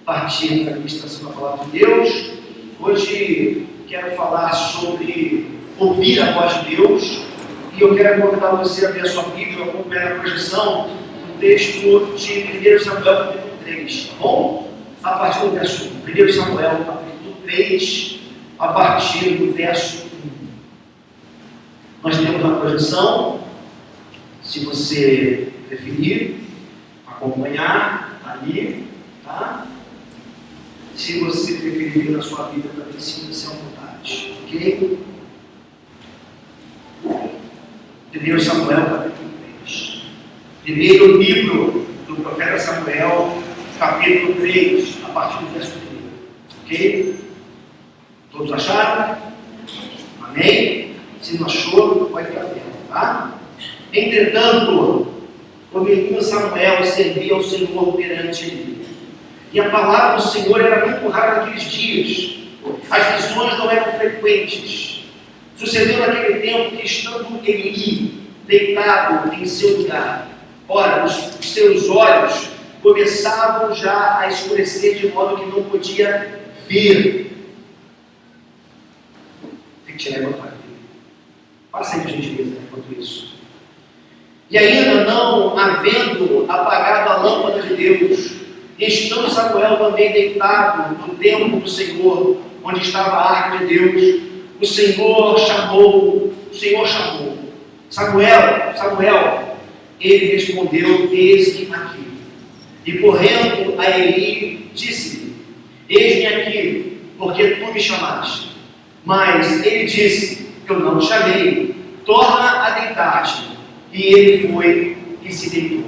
partir da ministração da Palavra de Deus. Hoje quero falar sobre ouvir a voz de Deus, e eu quero convidar você a ver a sua Bíblia, acompanhar a projeção do texto de 1 Samuel, capítulo 3, tá bom? A partir do verso 1. 1 Samuel, capítulo 3, a partir do verso 1. Nós temos a projeção, se você preferir acompanhar ali, tá? Se você preferir ler na sua Bíblia também, sinta-se à vontade, ok? 1 Samuel, capítulo 3. Primeiro livro do profeta Samuel, capítulo 3, a partir do verso 1. Ok? Todos acharam? Amém? Se não achou, pode ir à frente, tá? Entretanto, o menino Samuel servia ao Senhor perante ele. E a palavra do Senhor era muito rara naqueles dias. As visões não eram frequentes. Sucedeu naquele tempo que, estando Eli deitado em seu lugar, ora, os seus olhos começavam já a escurecer de modo que não podia ver. Tem que tirar a vontade. Passa aí, por gentileza, enquanto isso. E ainda não havendo apagado a lâmpada de Deus, estando Samuel também deitado no templo do Senhor, onde estava a arca de Deus, o Senhor chamou, Samuel, ele respondeu, eis-me aqui. E correndo a Eli, disse-lhe, eis-me aqui, porque tu me chamaste. Mas ele disse, eu não te chamei, torna a deitar-te. E ele foi e se deitou.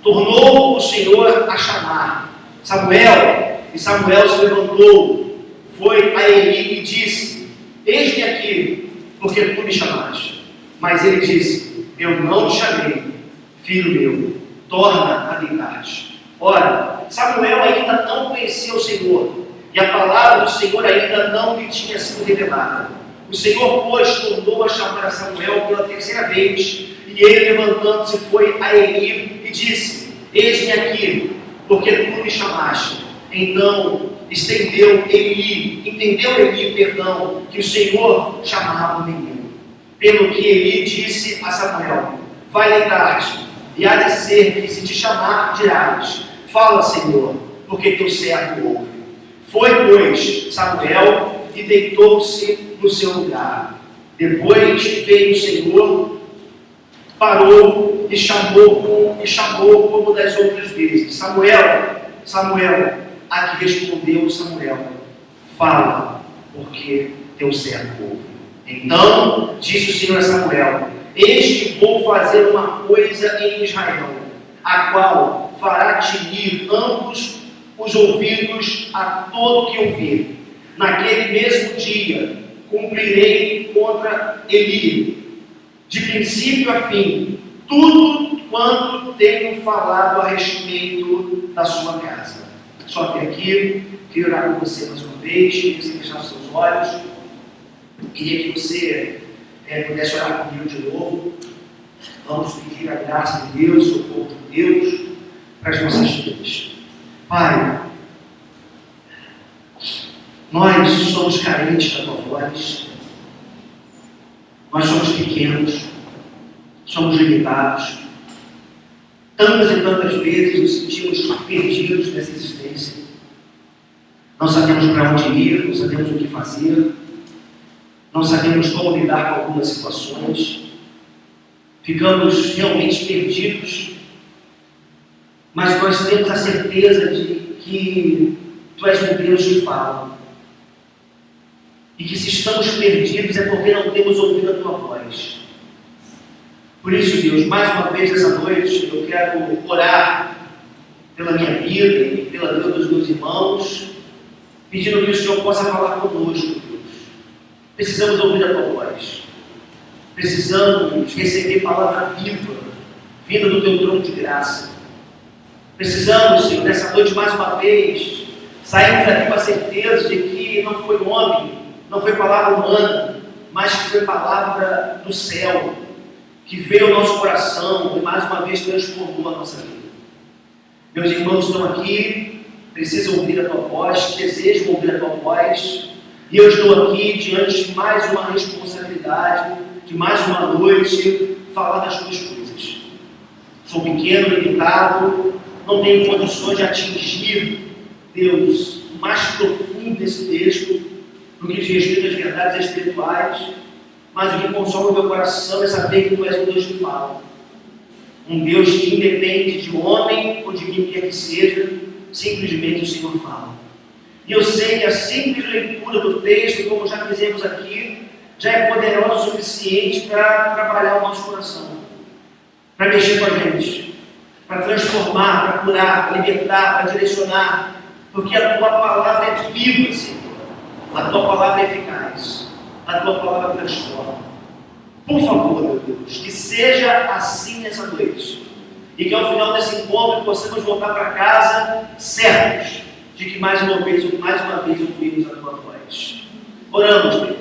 Tornou o Senhor a chamar Samuel, e Samuel se levantou, foi a Eli e disse, eis-me aqui, porque tu me chamaste. Mas ele disse, eu não te chamei, filho meu, torna a deitar-te. Ora, Samuel ainda não conhecia o Senhor, e a palavra do Senhor ainda não lhe tinha sido revelada. O Senhor, pois, tornou a chamar a Samuel pela terceira vez, e ele, levantando-se, foi a Eli e disse, eis-me aqui, porque tu me chamaste. Então entendeu Eli, que o Senhor chamava o menino. Pelo que Eli disse a Samuel, vai deitar-te, e há de ser que se te chamar, dirás, fala, Senhor, porque teu servo ouve. Foi, pois, Samuel, e deitou-se no seu lugar. Depois veio o Senhor, parou e chamou como das outras vezes, Samuel, Samuel. A que respondeu Samuel, fala, porque teu servo ouve. Então disse o Senhor a Samuel, eis que vou fazer uma coisa em Israel, a qual fará tinir ambos os ouvidos a todo que ouvir. Naquele mesmo dia cumprirei contra Eli, de princípio a fim, tudo quanto tenho falado a respeito da sua casa. Só até aqui, queria orar com você mais uma vez, queria que você fechasse os seus olhos, queria que você pudesse orar comigo de novo. Vamos pedir a graça de Deus, o socorro de Deus, para as nossas vidas. Pai, nós somos carentes da tua voz, nós somos pequenos, somos limitados, tantas e tantas vezes nos sentimos perdidos nessa existência, não sabemos para onde ir, não sabemos o que fazer, não sabemos como lidar com algumas situações, ficamos realmente perdidos, mas nós temos a certeza de que tu és um Deus que fala. E que se estamos perdidos é porque não temos ouvido a tua voz. Por isso, Deus, mais uma vez essa noite, eu quero orar pela minha vida e pela vida dos meus irmãos, pedindo que o Senhor possa falar conosco, Deus. Precisamos ouvir a tua voz. Precisamos receber palavra viva, vinda do teu trono de graça. Precisamos, Senhor, nessa noite mais uma vez, sairmos daqui com a certeza de que não foi homem, não foi palavra humana, mas que foi palavra do céu, que veio ao nosso coração e mais uma vez transformou a nossa vida. Meus irmãos estão aqui, precisam ouvir a tua voz, desejam ouvir a tua voz, e eu estou aqui diante de mais uma responsabilidade, de mais uma noite, falar das tuas coisas. Sou pequeno, limitado, não tenho condições de atingir, Deus, o mais profundo desse texto, no que diz respeito às verdades espirituais, mas o que consola o meu coração é saber que tu és um Deus que fala. Um Deus que independe de homem ou de quem quer que seja, simplesmente o Senhor fala. E eu sei que a simples leitura do texto, como já fizemos aqui, já é poderosa o suficiente para trabalhar o nosso coração, para mexer com a gente, para transformar, para curar, para libertar, para direcionar, porque a tua palavra é viva, Senhor. A tua palavra é eficaz. A tua palavra transforma. Por favor, meu Deus, que seja assim nessa noite. E que ao final desse encontro possamos voltar para casa certos de que mais uma vez ouvimos a tua voz. Oramos, Deus,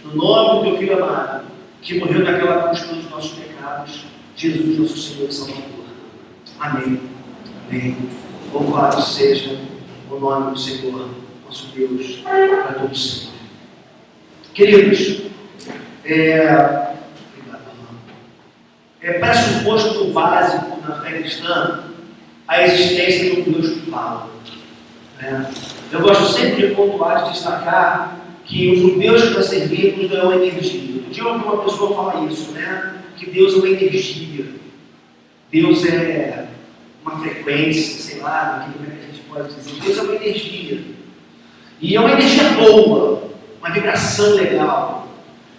no nome do teu Filho amado, que morreu naquela cruz pelos nossos pecados, Jesus, nosso Senhor e Salvador. Amém. Amém. Louvado seja o nome do Senhor, nosso Deus, para todos sempre. Queridos, pressuposto básico na fé cristã a existência de um Deus que fala. Eu gosto sempre de pontuar, de destacar que os judeus que nós servimos não é uma energia. Um dia eu ouvi uma pessoa falar isso, que Deus é uma energia, Deus é uma frequência, sei lá, como é que a gente pode dizer. Deus é uma energia, e é uma energia boa, uma vibração legal.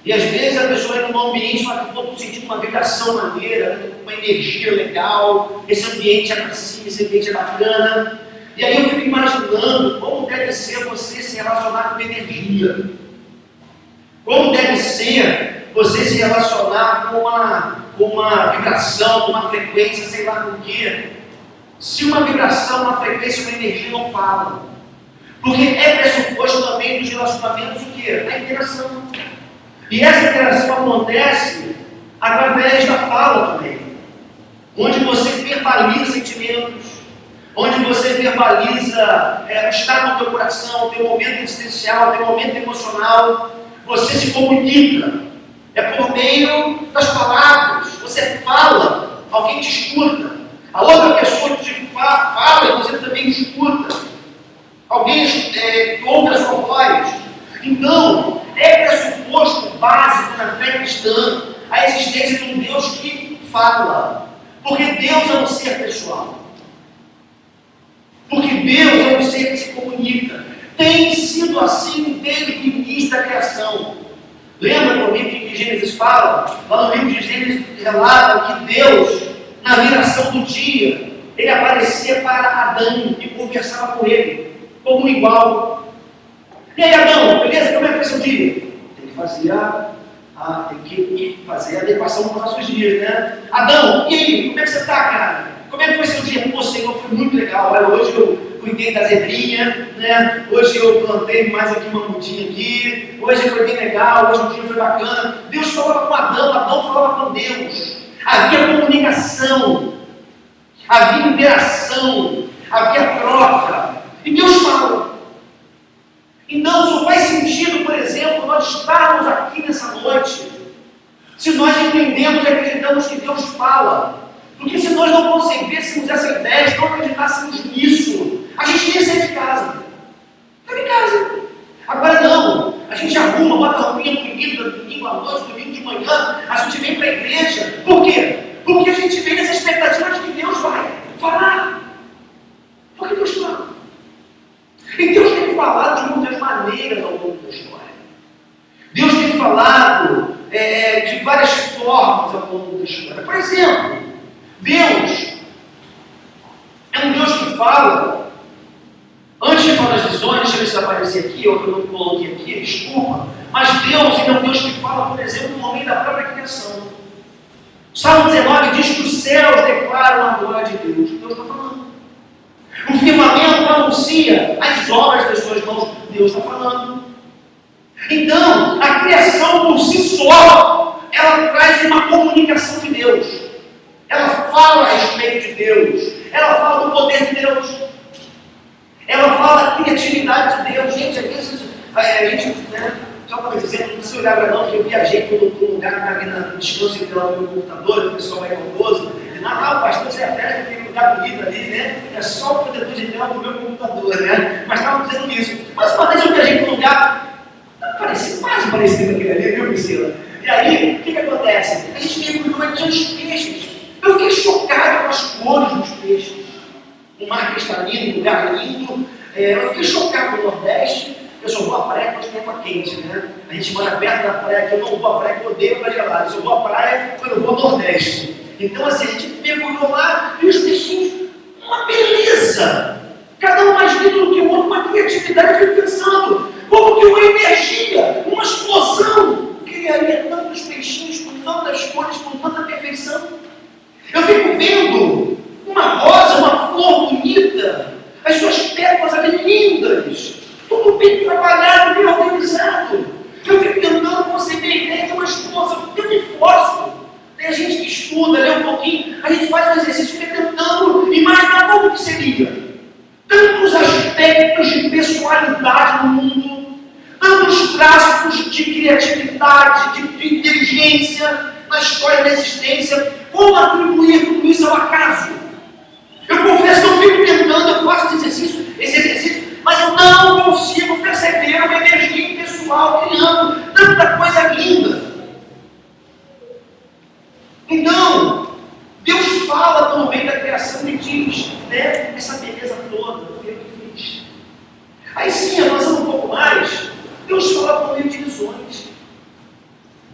E às vezes a pessoa entra num ambiente e fala que estou sentindo uma vibração maneira, uma energia legal, esse ambiente é para cima, esse ambiente é bacana. E aí eu fico imaginando como deve ser você se relacionar com energia. Como deve ser você se relacionar com uma vibração, com uma frequência, sei lá com o quê. Se uma vibração, uma frequência, uma energia não fala. Porque é pressuposto também dos relacionamentos o quê? A interação. E essa interação acontece através da fala também. Onde você verbaliza sentimentos, onde você verbaliza o estado do teu coração, o teu momento existencial, o teu momento emocional. Você se comunica. É por meio das palavras. Você fala, alguém te escuta. A outra pessoa que te fala, você também escuta. Alguém ouve a sua voz. Então, é pressuposto básico na fé cristã a existência de um Deus que fala. Porque Deus é um ser pessoal. Porque Deus é um ser que se comunica. Tem sido assim desde o início da criação. Lembra comigo que Gênesis fala? Lá no livro de Gênesis relata que Deus, na viração do dia, ele aparecia para Adão e conversava com ele, como um igual. E aí, Adão, beleza? Como é que foi seu dia? Tem que fazer a adequação para os nossos dias, Adão, e aí? Como é que você está, cara? Como é que foi seu dia? Pô, Senhor, foi muito legal. Olha, hoje eu cuidei da zebrinha, Hoje eu plantei mais aqui uma mudinha aqui. Hoje foi bem legal, hoje o dia foi bacana. Deus falava com Adão, Adão falava com Deus. Havia comunicação, havia interação, havia troca. E Deus fala. Então, só faz sentido, por exemplo, nós estarmos aqui nessa noite, se nós entendemos e acreditamos que Deus fala. Porque se nós não concebêssemos essa ideia, se não acreditássemos nisso, a gente ia sair de casa. Estava em casa. Agora não. A gente arruma, bota a roupinha bonita, domingo à noite, domingo de manhã, a gente vem para a igreja. Por quê? Porque a gente vem nessa expectativa de que Deus vai falar. Porque Deus fala. E Deus tem falado de muitas maneiras ao longo da história. Deus tem falado de várias formas ao longo da história. Por exemplo, Deus é um Deus que fala. Antes de falar das visões, deixa eu ver se aparecer aqui, ou que eu não coloquei aqui, desculpa. Mas Deus é um Deus que fala, por exemplo, no momento da própria criação. O Salmo 19 diz que os céus declaram a glória de Deus. Deus está falando. O firmamento anuncia as obras das suas mãos. Deus está falando. Então, a criação por si só, ela traz uma comunicação de Deus. Ela fala a respeito de Deus. ela fala do poder de Deus, ela fala da criatividade de Deus. Gente, às vezes, a gente, né, só para dizer, não precisa olhar para não, que eu viajei para um lugar que está ali no descanso pelo meu computador, o pessoal vai maldoso, e o pastor, você é festa, tem um lugar bonito ali, né? É só o protetor de tela do meu computador, né? Mas estavam dizendo isso. Mas uma vez eu viajei para um lugar, quase parecido com aquele ali, viu, Priscila? E aí, o que acontece? A gente mergulhou e tinha os peixes. Eu fiquei chocado com as cores dos peixes. O mar cristalino, um lugar lindo. Eu fiquei chocado no Nordeste. Eu só vou à praia quando tem água quente, né? A gente mora perto da praia, que eu não vou à praia, que eu odeio praia gelada. Eu só vou à praia quando eu vou ao Nordeste. Então, assim, a gente mergulhou lá e os peixinhos, uma beleza! Cada um mais lindo do que o outro, uma criatividade. Eu fico pensando, como que uma energia, uma explosão, criaria tantos peixinhos com tantas cores, com tanta perfeição? Eu fico vendo uma rosa, uma flor bonita, as suas pétalas ali lindas, tudo bem trabalhado, bem organizado. Eu fico tentando conceber a ideia de uma esposa, eu me esforço. Tem a gente que estuda, lê um pouquinho, a gente faz um exercício, fica tentando imaginar como que seria. Tantos aspectos de personalidade no mundo, tantos traços de criatividade, de inteligência na história da existência. Como atribuir tudo isso ao acaso? Eu confesso que eu fico tentando, eu faço esse exercício, mas eu não consigo perceber uma energia impessoal criando tanta coisa linda. Então, Deus fala no meio da criação e diz, né, essa beleza toda, foi eu que fiz. Aí sim, avançando um pouco mais, Deus fala por meio de visões.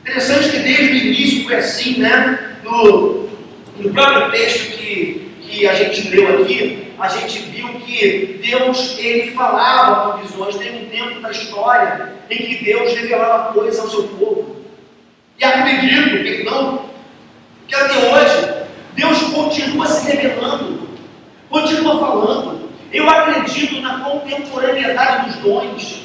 Interessante que desde o início foi assim, né? No próprio texto que a gente leu aqui, a gente viu que Deus, ele falava com visões. Tem um tempo da história em que Deus revelava coisas ao seu povo. E acredito, que até hoje, Deus continua se revelando, continua falando. Eu acredito na contemporaneidade dos dons.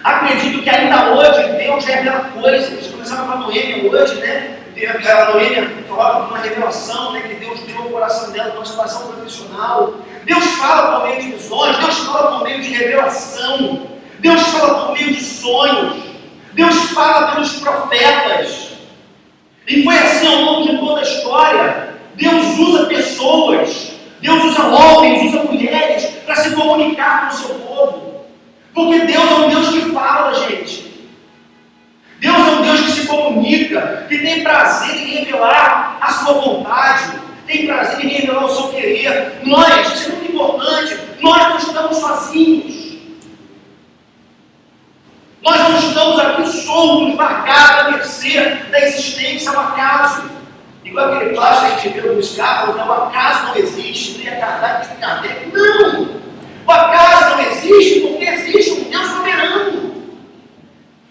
Acredito que ainda hoje Deus revela coisas. Começava com a Noêmia hoje, né? A Noêmia falava de uma revelação, né, que Deus deu ao coração dela, uma situação profissional. Deus fala por meio de visões, Deus fala por meio de revelação, Deus fala por meio de sonhos, Deus fala pelos profetas. E foi assim ao longo de toda a história. Deus usa pessoas, Deus usa homens, usa mulheres para se comunicar com o seu povo. Porque Deus é um Deus que fala, gente. Deus é um Deus que se comunica, que tem prazer em revelar a sua vontade, tem prazer em revelar o seu querer. Nós, isso é muito importante, nós não estamos sozinhos. Nós não estamos aqui soltos, largados à mercê da existência ao acaso. Igual aquele plástico que a gente vê nos carros, o acaso não existe, nem a Kardec. Não! O acaso não existe porque existe um Deus soberano.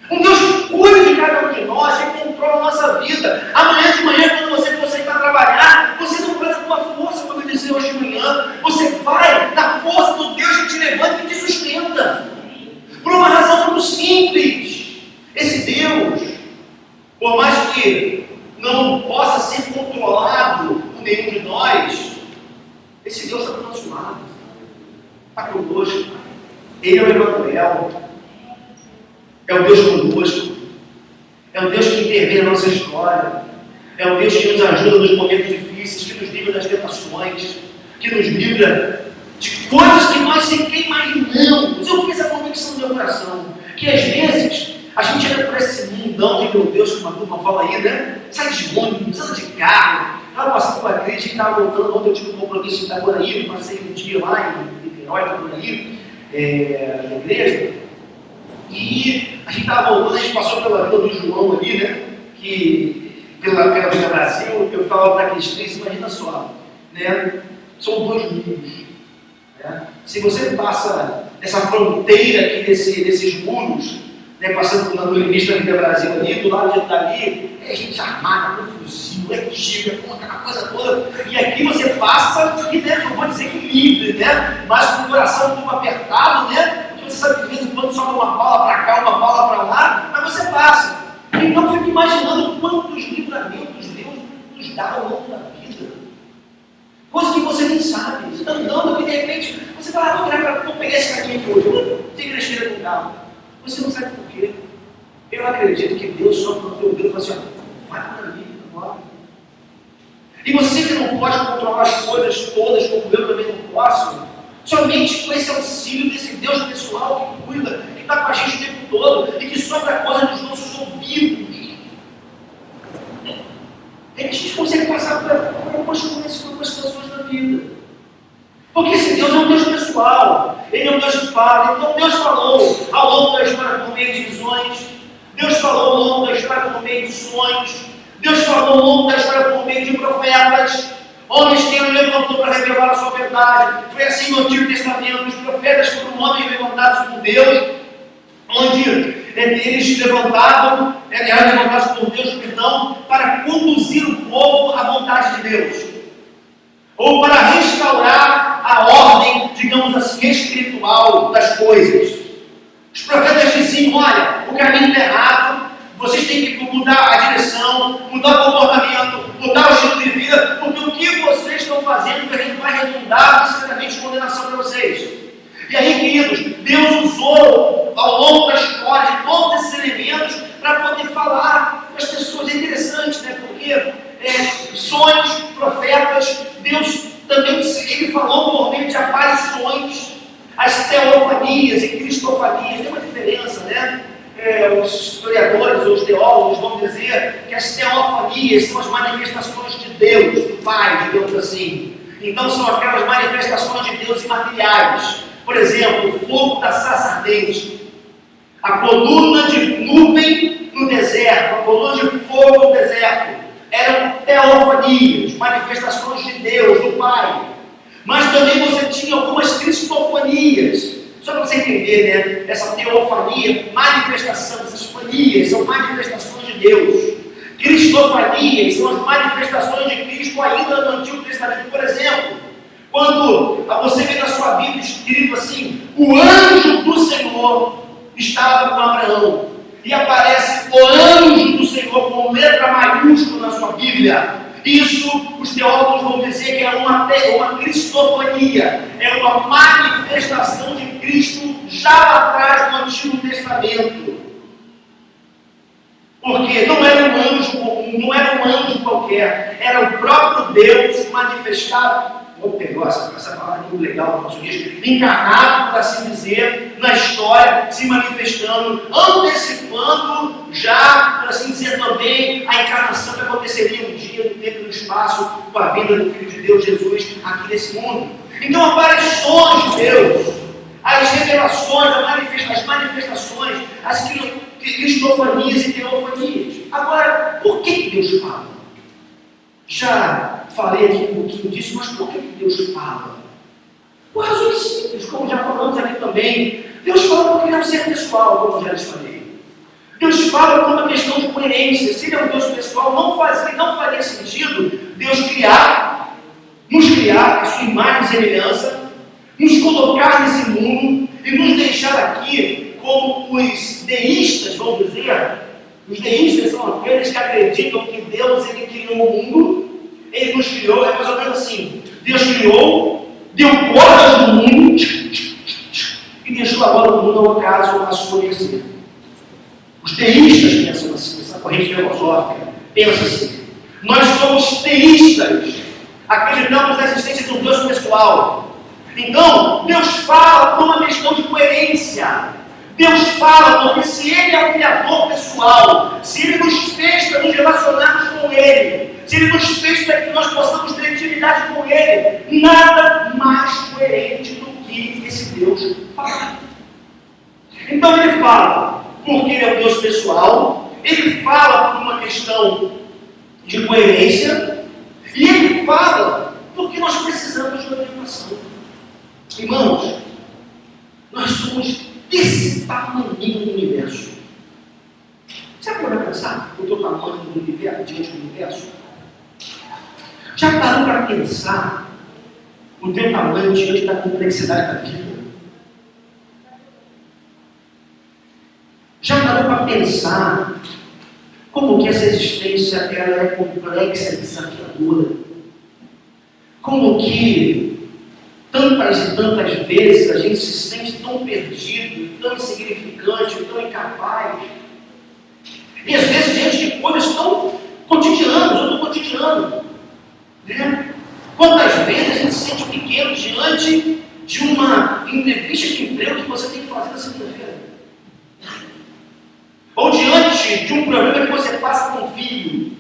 Um Deus que cuida de cada um de nós, que controla a nossa vida. Amanhã de manhã, quando você for sair para trabalhar, você não vai na tua força, como eu disse hoje de manhã. Você vai na força do Deus que te levanta e te sustenta. Por uma razão muito simples. Esse Deus, por mais que não possa ser controlado por nenhum de nós, esse Deus está do nosso lado. Está conosco. Ele é o Emanuel. É o Deus conosco. É o Deus que intervém na nossa história. É o Deus que nos ajuda nos momentos difíceis, que nos livra das tentações, que nos livra de coisas que nós sequer imaginamos. Eu fiz a convicção do meu coração, que às vezes a gente entra por esse mundão de meu Deus, como a turma fala aí, né? Sai de ônibus, anda de carro. Estava passando com a crise, estava voltando. Ontem eu tive um compromisso em Itaguaraí, passei um dia lá em Niterói, Itaguaraí, na igreja. E a gente estava voltando, a gente passou pela Vila do João ali, né? Que pela Vila Brasil, eu falo para aqueles três, imagina só, né? São dois mundos. Né? Se você passa essa fronteira aqui desses muros, né? Passando no limite da Vila Brasil ali, do lado de dali, é gente armada, com fuzil, é tiro, com aquela coisa toda. E aqui você passa, e né, não vou dizer que livre, né? Mas com o coração um pouco apertado, né? Você sabe que de vez em quando sobra uma bala para cá, uma bala para lá, mas você passa. Então fico imaginando quantos livramentos Deus nos dá ao longo da vida. Coisa que você nem sabe. aqui hoje, tem igreja com carro. Você não sabe por quê. Eu acredito que Deus só para o teu Deus fala assim, ó, vai para ali agora. E você que não pode controlar as coisas todas, como eu também não posso, somente com esse auxílio desse Deus pessoal que cuida, que está com a gente o tempo todo e que sobra coisa dos nossos ouvidos. É que a gente consegue passar por algumas situações da vida. Porque esse Deus é um Deus pessoal, Ele é um Deus que fala. Então Deus falou ao longo da história por meio de visões, Deus falou ao longo da história por meio de sonhos, Deus falou ao longo da história por meio de profetas, homens que Ele levantou para revelar a sua verdade. Foi assim no Antigo Testamento, os profetas foram homens levantados por Deus, onde eles levantavam, eram levantados por Deus, perdão, para conduzir o povo à vontade de Deus, ou para restaurar a ordem, digamos assim, espiritual das coisas. Os profetas diziam, olha, o caminho está errado, vocês têm que mudar a direção, mudar o comportamento, mudar o estilo de vida, porque o que vocês estão fazendo vai redundar necessariamente condenação para vocês. E aí, queridos, Deus usou ao longo da história de todos esses elementos para poder falar com as pessoas. É interessante, né? Porque sonhos, profetas, Deus também Ele falou por meio de aparições, as teofanias e cristofanias. Tem uma diferença, né? Os historiadores, os teólogos vão dizer que as teofanias são as manifestações de Deus, do Pai, digamos assim. Então são aquelas manifestações de Deus imateriais. Por exemplo, o fogo da sarça ardente, a coluna de nuvem no deserto, a coluna de fogo no deserto, eram teofanias, manifestações de Deus, do Pai. Mas também você tinha algumas cristofanias. Só para você entender, né? Essa teofania, manifestação, essas fanias são manifestações de Deus. Cristofanias são as manifestações de Cristo ainda no Antigo Testamento. Por exemplo, quando você vê na sua Bíblia escrito assim, o anjo do Senhor estava com Abraão. E aparece o anjo do Senhor com letra maiúscula na sua Bíblia. Isso, os teólogos vão dizer que é uma cristofania, é uma manifestação de Cristo já lá atrás do Antigo Testamento. Porque não era um anjo comum, não era um anjo qualquer, era o próprio Deus manifestado. Vamos pegar essa palavra muito legal no nosso dia, encarnado, por assim dizer, na história, se manifestando, antecipando já, por assim dizer, também a encarnação que aconteceria um dia, no tempo e no espaço, com a vinda do Filho de Deus, Jesus, aqui nesse mundo. Então, aparições de Deus, as revelações, as manifestações, as cristofanias e teofanias. Agora, por que Deus fala? Já falei aqui um pouquinho disso, mas por que Deus fala? Por razões simples, como já falamos aqui também. Deus fala porque Ele é um ser pessoal, como já lhes falei. Deus fala por uma questão de coerência. Se Ele é um Deus pessoal, não faria sentido Deus nos criar a sua imagem e semelhança, nos colocar nesse mundo e nos deixar aqui como os deístas, vamos dizer. Os deístas são aqueles que acreditam que Deus Ele criou o mundo, Ele nos criou, é mais ou menos assim. Deus criou, deu cordas no mundo e deixou agora o mundo ao acaso, a sua mercê. Os teístas pensam assim, essa corrente filosófica pensa assim. Nós somos teístas, acreditamos na existência de um Deus pessoal. Então, Deus fala por uma questão de coerência. Deus fala porque se Ele é o Criador pessoal, se Ele nos fez para nos relacionarmos com Ele, se Ele nos fez para que nós possamos ter intimidade com Ele, nada mais coerente do que esse Deus fala. Então Ele fala porque Ele é um Deus pessoal, Ele fala por uma questão de coerência, e Ele fala porque nós precisamos de orientação. Irmãos, nós somos desse tamanho do universo. Você pode pensar o teu tamanho do universo, diante do universo? Já parou para pensar o teu tamanho diante da complexidade da vida? Já parou para pensar como que essa existência ela é complexa e desafiadora? Como que tanta tantas e tantas vezes a gente se sente tão perdido, tão insignificante, tão incapaz. E às vezes diante de coisas tão cotidianas, ou do cotidiano. Né? Quantas vezes a gente se sente pequeno diante de uma entrevista de emprego que você tem que fazer na segunda-feira? Ou diante de um problema que você passa com um filho?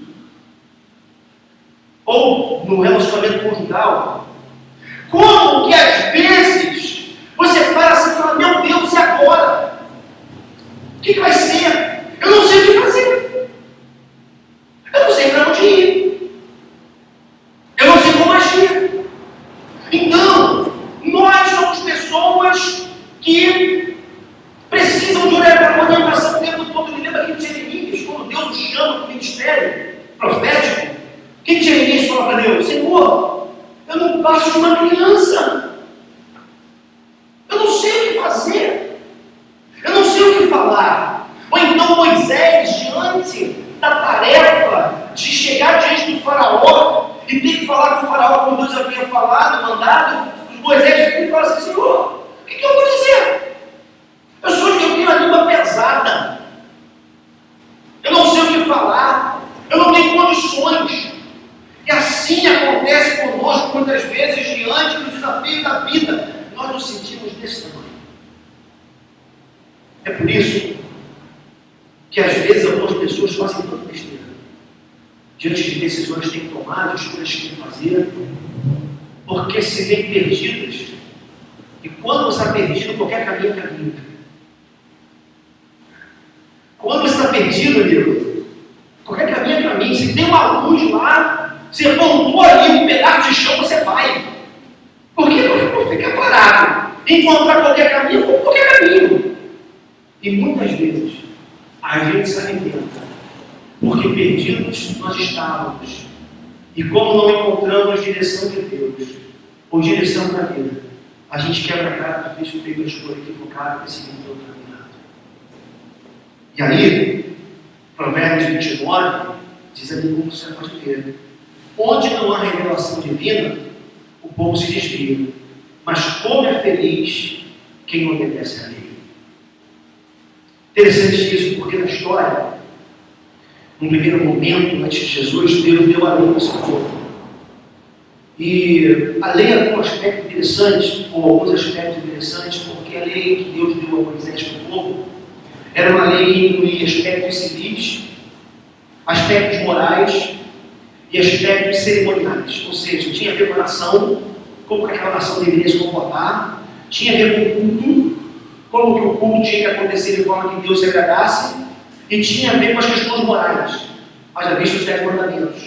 Ou no relacionamento conjugal? Como que às vezes você para assim e fala, meu Deus, e agora? O que vai ser? Eu não sei o que fazer. Eu não sei para onde ir. Eu não sei como agir. Então, nós somos pessoas que precisam de orientação o tempo todo. Me lembra aqui de Jeremias, quando Deus o chama para o ministério profético. O que Jeremias fala para Deus? Senhor, eu não passo de uma criança. Eu não sei o que fazer. Eu não sei o que falar. Ou então Moisés, diante da tarefa de chegar diante do faraó e ter que falar com o faraó como Deus havia falado, mandado, Moisés fala assim, Senhor, o que eu vou dizer? Eu tenho a língua pesada. Eu não sei o que falar. Eu não tenho condições. E assim acontece conosco muitas vezes diante dos desafios da vida. Nós nos sentimos desse tamanho. É por isso que às vezes algumas pessoas fazem tanta besteira diante de decisões que têm que tomar, de escolhas que têm que fazer, porque se veem perdidas. E quando você está perdido, qualquer caminho é caminho. Quando você está perdido, amigo, qualquer caminho é caminho. Se tem uma luz lá, você apontou ali um pedaço de chão, você vai. Por que não ficar parado? Encontrar qualquer caminho, qualquer caminho. E muitas vezes a gente se arrebenta, porque perdidos nós estávamos. E como não encontramos direção de Deus, ou direção para a vida, a gente quebra a cara por ter feito a escolha equivocada, perseguindo o caminho. E aí, Provérbios 29 diz ali como você pode ver: onde não há revelação divina, o povo se desvia, mas como é feliz quem obedece à lei. Interessante isso, porque na história, no primeiro momento, antes de Jesus, Deus deu a lei ao seu povo. E a lei tem um aspecto interessante, ou alguns aspectos interessantes, porque a lei que Deus deu a Moisés para o povo era uma lei que incluía aspectos civis, aspectos morais e aspectos cerimoniais. Ou seja, tinha a ver com a nação, como que aquela nação deveria se comportar, tinha a ver com o culto, como que o culto tinha que acontecer de forma que Deus se agradasse, e tinha a ver com as questões morais, haja visto os 10 mandamentos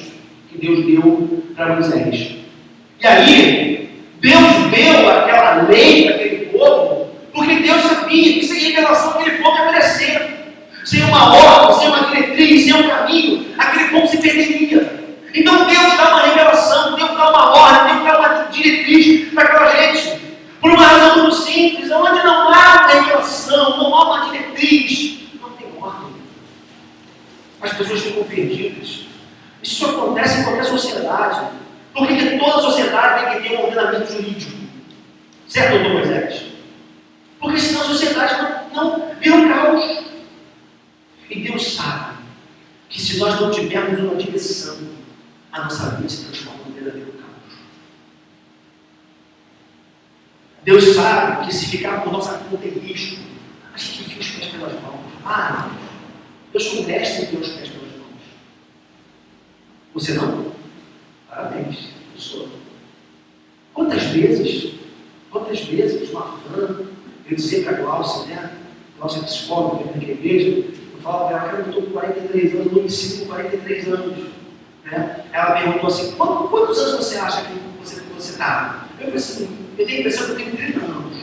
que Deus deu para Moisés. E aí, Deus deu aquela lei para aquele povo, porque Deus sabia que sem revelação aquele povo ia perecer. Sem uma ordem, sem uma diretriz, sem um caminho, aquele povo se perderia. Então Deus dá uma revelação, Deus dá uma ordem, Deus dá uma diretriz para aquela gente. Por uma razão muito simples: onde não há uma revelação, não há uma diretriz, não tem ordem. As pessoas ficam perdidas. Isso acontece em qualquer sociedade. Por que toda sociedade tem que ter um ordenamento jurídico? Certo, doutor Moisés? Porque senão a sociedade não vira um caos. E Deus sabe que se nós não tivermos uma direção, a nossa vida se transforma num verdadeiro caos. Deus sabe que se ficar por nossa conta em risco, a gente enfia os pés pelas mãos. Eu sou mestre em enfiar os pés pelas mãos. Você não? Parabéns, eu sou. Quantas vezes, uma fã, eu dizia para a Glaucia, né? Glaucia é psicóloga, vem aqui na igreja, eu falava para ela que eu estou com 43 anos, eu me ensino com 43 anos. Né? Ela perguntou assim: quantos anos você acha que você está? Eu falei assim: eu tenho a impressão que eu tenho 30 anos.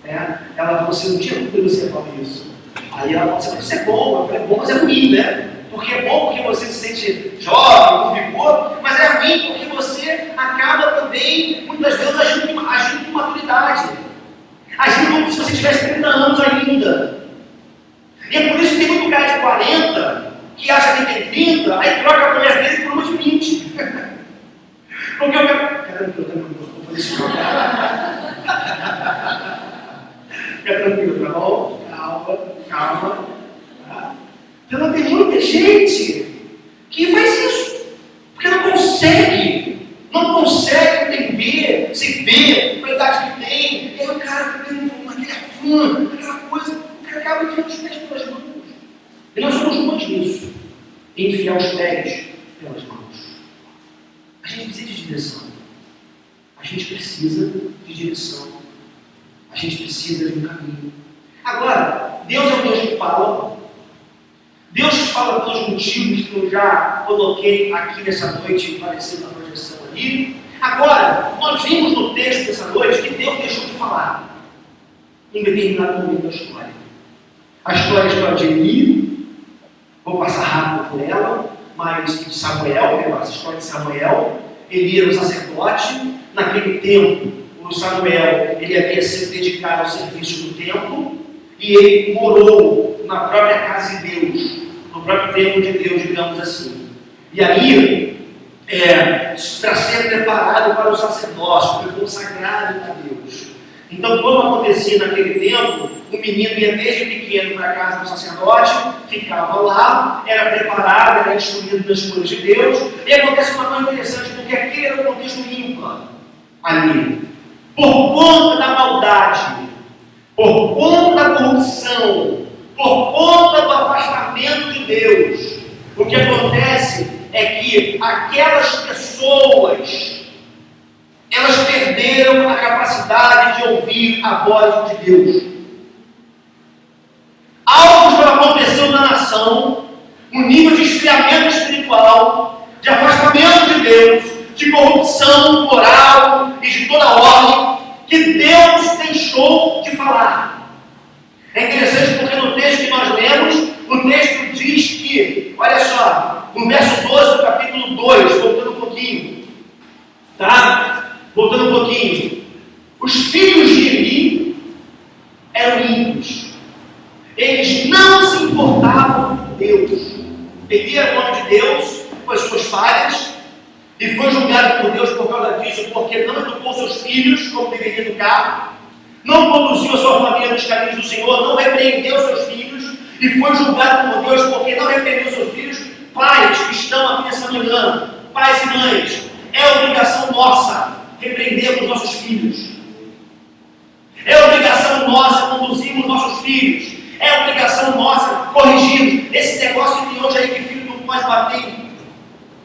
Ela falou assim: não tinha dúvida você falar isso. Aí ela falou assim: isso é bom. Eu falei: bom, mas é ruim, né? Porque é bom porque você se sente jovem, com vigor, mas é ruim porque você acaba também, muitas vezes, agindo com maturidade. Agindo como se você tivesse 30 anos ainda. E é por isso que tem muito cara de 40 que acha que tem 30, aí troca a mulher dele por uma de 20. Porque eu quero. Caramba, eu vou fazer isso. Fica tranquilo, tá bom? Calma. Tá? Então tem muita gente que faz isso, porque não consegue entender, se ver, a idade que tem, e aí o cara tem aquele afã, aquela coisa, o cara acaba enfiando os pés pelas mãos. E nós somos bons nisso, enfiar os pés pelas mãos. A gente precisa de direção. A gente precisa de direção. A gente precisa de um caminho. Agora, Deus é um Deus que fala. Deus fala pelos motivos que eu já coloquei aqui nessa noite, aparecendo na projeção ali. Agora, nós vimos no texto dessa noite que Deus deixou de falar em determinado momento da história. A história de Eli, vou passar rápido por ela, mas de Samuel, essa história de Samuel. Eli era um sacerdote. Naquele tempo, o Samuel ele havia sido dedicado ao serviço do templo e ele morou na própria casa de Deus, no próprio templo de Deus, digamos assim. E aí, para ser preparado para o sacerdócio, foi consagrado a Deus. Então, como acontecia naquele tempo, o menino ia desde pequeno para a casa do sacerdote, ficava lá, era preparado, era instruído nas coisas de Deus, e acontece uma coisa interessante, porque aquele era um contexto ímpar ali. Por conta da maldade, por conta da corrupção, por conta do afastamento de Deus, o que acontece é que aquelas pessoas, elas perderam a capacidade de ouvir a voz de Deus. Algo já aconteceu na nação, um nível de esfriamento espiritual, de afastamento de Deus, de corrupção moral e de toda ordem, que Deus deixou de falar. É interessante porque no texto que nós lemos, o texto diz que, olha só, no verso 12 do capítulo 2, voltando um pouquinho, tá? Voltando um pouquinho. Os filhos de Eli eram ímpios. Eles não se importavam com Deus. Eli era o nome de Deus, com as suas falhas, e foi julgado por Deus por causa disso, porque não educou seus filhos como deveria educar, não conduziu a sua família nos caminhos do Senhor, não repreendeu seus filhos, e foi julgado por Deus porque não repreendeu seus filhos. Pais que estão aqui nessa manhã, pais e mães, é obrigação nossa repreendermos nossos filhos. É obrigação nossa conduzirmos nossos filhos. É obrigação nossa corrigirmos. Esse negócio que tem hoje aí que filho não pode bater.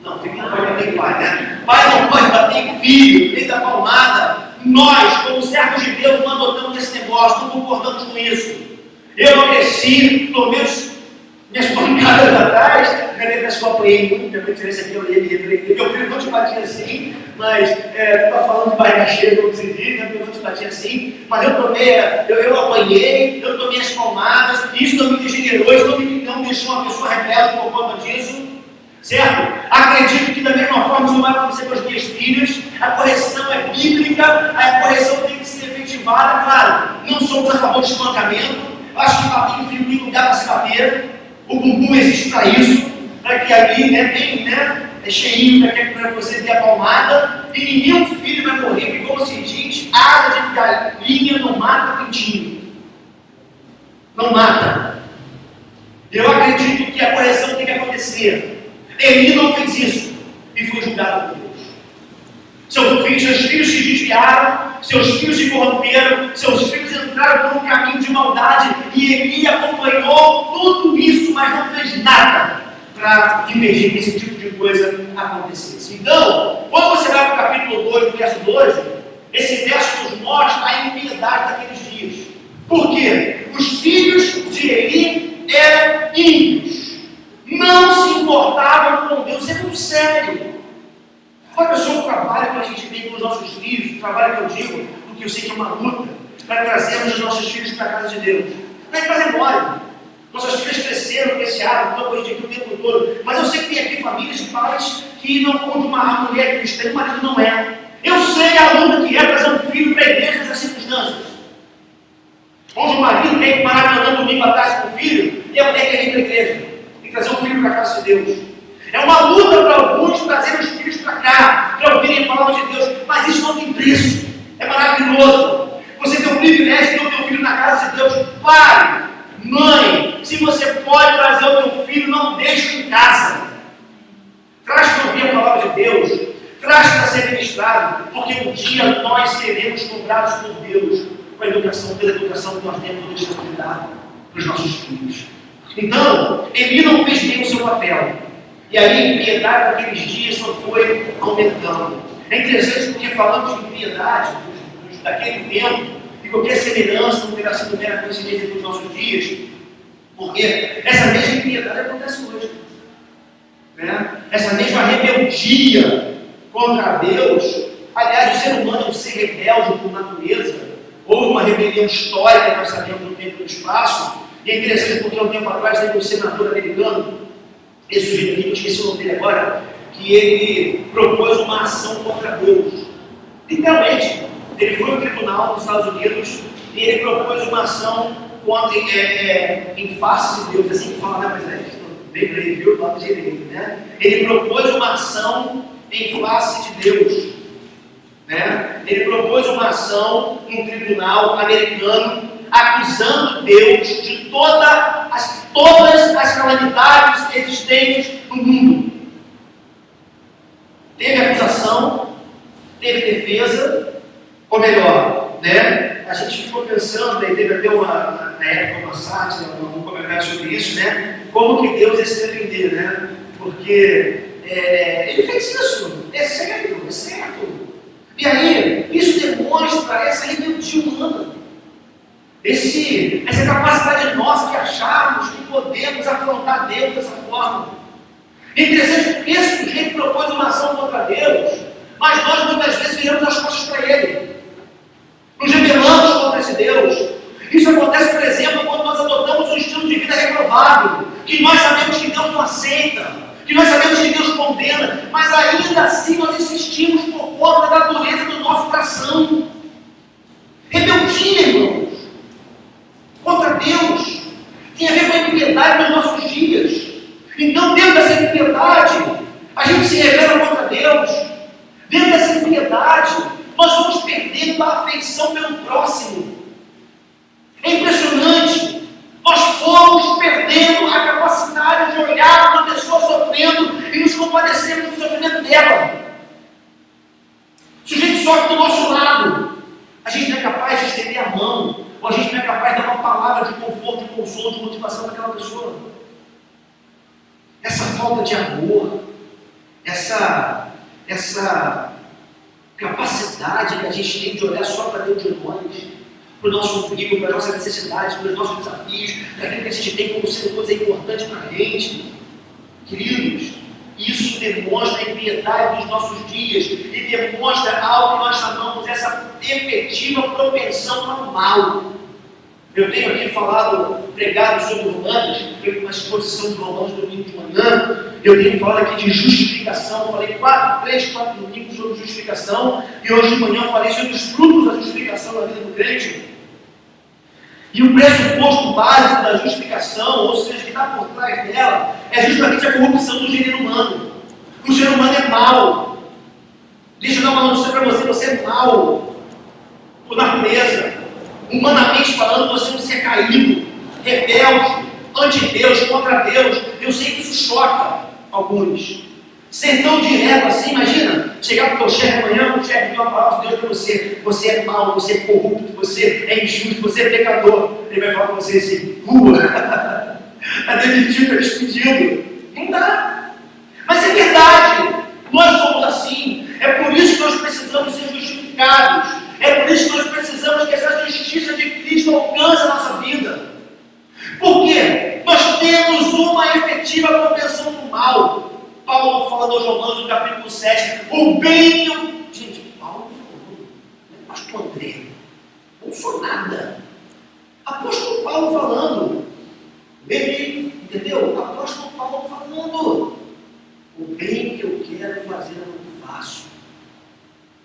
Não, filho não pode bater em pai, né? Pai não pode bater em filho, nem dar palmada. Nós, como servos de Deus, não adotamos esse negócio, não concordamos com isso. Eu não cresci, tomei minhas pancadas atrás, minha pessoa apreende muito, minha diferença aqui, eu repreendeu. Meu filho não te batia assim, mas está falando de barriga cheia, como se diz, né? Eu não te batia assim, mas eu apanhei, eu tomei as palmadas, e isso não me degenerou, isso não me deixou uma pessoa rebelde por conta disso, certo? Acredito que da mesma forma isso vai acontecer com as minhas filhas. A correção é bíblica, a correção tem que ser efetivada, claro, não somos a favor de espancamento, acho que bater em filho tem lugar para se bater. O bumbum existe para isso, para que ali, é cheinho para você ter a palmada, e nenhum filho vai morrer, porque como se diz, asa de galinha não mata pintinho. Não mata. Eu acredito que a correção tem que acontecer. Ele não fez isso, e foi julgado por Deus. Seus filhos se desviaram, seus filhos se corromperam, seus filhos entraram por um caminho de maldade, e Eli acompanhou tudo isso, mas não fez nada para impedir que esse tipo de coisa acontecesse. Então, quando você vai para o capítulo 2, do verso 12, esse verso nos mostra a impiedade daqueles dias. Por quê? Os filhos de Eli eram ímpios, não se importavam com Deus. Isso é muito sério. Qual é o seu trabalho que a gente tem com os nossos filhos? O trabalho que eu digo, porque eu sei que é uma luta, para trazermos os nossos filhos para a casa de Deus. Não é para embora. Nossas filhas cresceram, cresceram, estão hoje o tempo todo. Mas eu sei que tem aqui famílias de pais que não contam uma mulher cristã e o marido não é. Eu sei a luta que é trazer um filho para a igreja nessas circunstâncias. Onde o marido tem que parar andando domingo à tarde com o filho e a mulher quer ir para a igreja. Tem que trazer um filho para a casa de Deus. É uma luta para alguns trazer os filhos para cá, para ouvirem a palavra de Deus, mas isso não tem preço. É maravilhoso. Você tem o privilégio de ter o teu filho na casa de pai, mãe, se você pode trazer o teu filho, não deixe em casa. Traz para ouvir a palavra de Deus, traz para ser ministrado, porque um dia nós seremos cobrados por Deus com a educação, pela educação que nós temos ou deixamos de dar para os nossos filhos. Então, Eli não fez bem o seu papel. E aí a impiedade daqueles dias só foi aumentando. É interessante porque falamos de impiedade daquele tempo, e qualquer semelhança não terá sido mera coincidência dos nossos dias, porque essa mesma impiedade acontece hoje. Né? Essa mesma rebeldia contra Deus, aliás, o ser humano é um ser rebelde por natureza. Houve uma rebelião histórica, nós sabemos, no tempo e no espaço, e é interessante porque há um tempo atrás teve um senador americano, esse sujeito aqui, eu esqueci o nome dele agora, que ele propôs uma ação contra Deus. Literalmente, ele foi ao tribunal dos Estados Unidos e ele propôs uma ação contra, em face de Deus, assim que fala, né? Mas bem para ele, viu o lado direito, né? Ele propôs uma ação em face de Deus, né? Ele propôs uma ação em um tribunal americano acusando Deus de todas as calamidades existentes no mundo. Teve acusação, teve defesa, ou melhor, né? A gente ficou pensando, e teve até na época uma sátira, um comentário sobre isso, né? Como que Deus ia se defender, né? Porque ele fez isso, é certo. E aí, isso demonstra essa rebeldia humana. Essa capacidade nossa de acharmos que podemos afrontar Deus dessa forma. É interessante porque esse sujeito propôs uma ação contra Deus, mas nós muitas vezes viramos as costas para ele. Nos rebelamos contra esse Deus. Isso acontece, por exemplo, quando nós adotamos um estilo de vida reprovado, que nós sabemos que Deus não aceita, que nós sabemos que Deus condena, mas ainda assim nós insistimos por conta da dureza do nosso coração. Rebeldia, irmãos, contra Deus, tem a ver com a impiedade dos nossos dias. Então, dentro dessa impiedade, a gente se rebela contra Deus. Dentro dessa impiedade, nós vamos perdendo a afeição pelo próximo. É impressionante. Nós fomos perdendo a capacidade de olhar para uma pessoa sofrendo e nos compadecermos do sofrimento dela. O sujeito sofre do nosso lado. A gente não é capaz de estender a mão, ou a gente não é capaz de dar uma palavra de conforto, de consolo, de motivação para aquela pessoa. Essa falta de amor, essa capacidade que a gente tem de olhar só para dentro de nós, para o nosso umbigo, para as nossas necessidades, para os nossos desafios, para aquilo que a gente tem como ser coisa importante para a gente. Queridos, isso demonstra a impiedade dos nossos dias e demonstra algo que nós chamamos essa efetiva propensão para o mal. Eu tenho aqui pregado sobre Romanos, foi uma exposição de Romanos domingo de manhã. Eu tenho falado aqui de justificação. Eu falei 4 domingos sobre justificação. E hoje de manhã eu falei sobre os frutos da justificação na vida do crente. E o pressuposto básico da justificação, ou seja, que está por trás dela, é justamente a corrupção do gênero humano. O ser humano é mau. Deixa eu dar uma notícia para você: você é mau por natureza. Humanamente falando, você é um ser caído, rebelde, anti-Deus, contra Deus. Eu sei que isso choca alguns. Ser tão direto assim, imagina, chegar para o teu chefe amanhã, o chefe deu uma palavra de Deus para você: você é mau, você é corrupto, você é injusto, você é pecador. Ele vai falar para você assim: rua, está demitido, está despedido. Não dá. Mas é verdade, nós somos assim. É por isso que nós precisamos ser justificados. É por isso que nós precisamos que essa justiça de Cristo alcance a nossa vida. Por quê? Nós temos uma efetiva propensão para o mal. Paulo fala nos Romanos, no capítulo 7, o bem que eu... Gente, Paulo falou, pastor André, não sou nada. Apóstolo Paulo falando. Entendeu? Apóstolo Paulo falando. O bem que eu quero fazer eu não faço.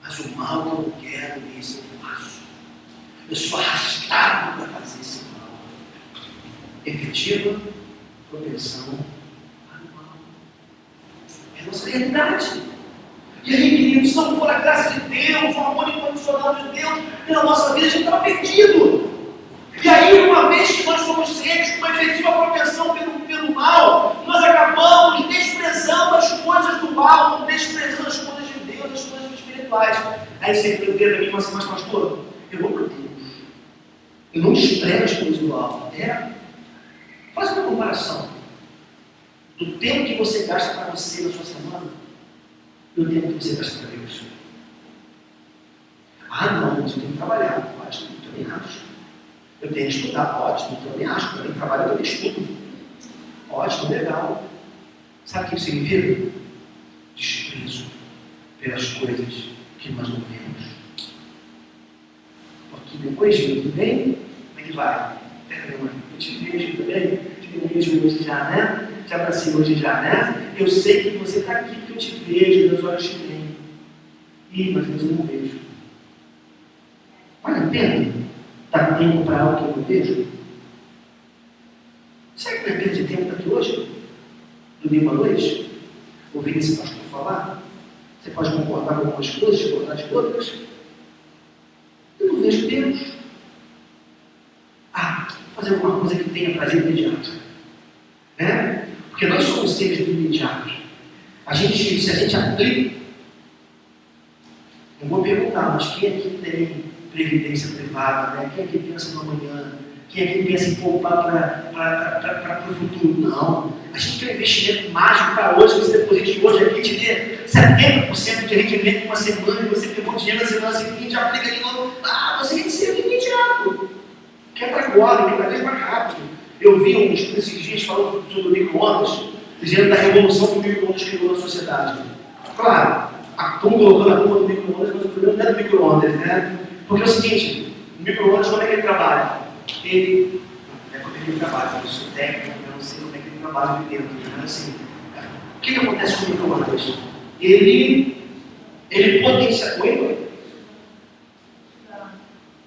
Mas o mal que eu não quero, esse eu faço. Eu sou arrastado para fazer esse mal. Efetiva propensão para o mal. É a nossa realidade. E aí, queridos, se não for a graça de Deus, o amor incondicional de Deus pela nossa vida, a gente estava perdido. E aí, uma vez que Aí você vira para mim e fala assim, mas pastor, eu amo Deus. Eu não esprego as coisas do alto. Faz uma comparação do tempo que você gasta para você na sua semana e o tempo que você gasta para Deus. Ah, não, mas eu tenho que trabalhar. Ótimo, eu também acho. Eu tenho que estudar. Ótimo, eu também acho. Eu tenho que trabalhar, eu também estudo. Ótimo, legal. Sabe o que isso significa? Desprezo pelas coisas que nós não vemos. Porque depois de tudo bem, como é que vai? Eu te vejo também, te vejo hoje já, né? Te abracei hoje já, né? Eu sei que você está aqui porque eu te vejo, meus olhos te veem. Mas eu não vejo. Vale a pena dar tempo para algo que eu não vejo? Será que não é perda de tempo estar aqui hoje? Domingo à noite? Ouvindo esse pastor falar? Você pode concordar com algumas coisas, discordar de outras. Eu não vejo Deus. Fazer alguma coisa que tenha prazer imediato. Né? Porque nós somos seres do imediato. Se a gente aplica, não vou perguntar, mas quem aqui tem previdência privada? Né? Quem aqui pensa no amanhã? Quem aqui pensa em poupar para o futuro? Não. A gente tem um investimento mágico para hoje, você deposita hoje aqui, te dê 70% de rendimento em uma semana, e você pegou dinheiro na semana seguinte, aplica de novo. Você tem que ser imediato. Quer para agora, quer para vez mais rápido. Eu vi esses dias falando sobre o micro-ondas, dizendo da revolução que o micro-ondas criou na sociedade. Claro, como colocou na culpa do micro-ondas, mas o problema não é do micro-ondas, né? Porque é o seguinte, o micro-ondas, como é que ele trabalha? Ele, não é como ele trabalha, eu sou técnico, eu não sei como é que ele trabalha ali dentro, mas assim, o que acontece com o micro-ondas? Ele potencializa.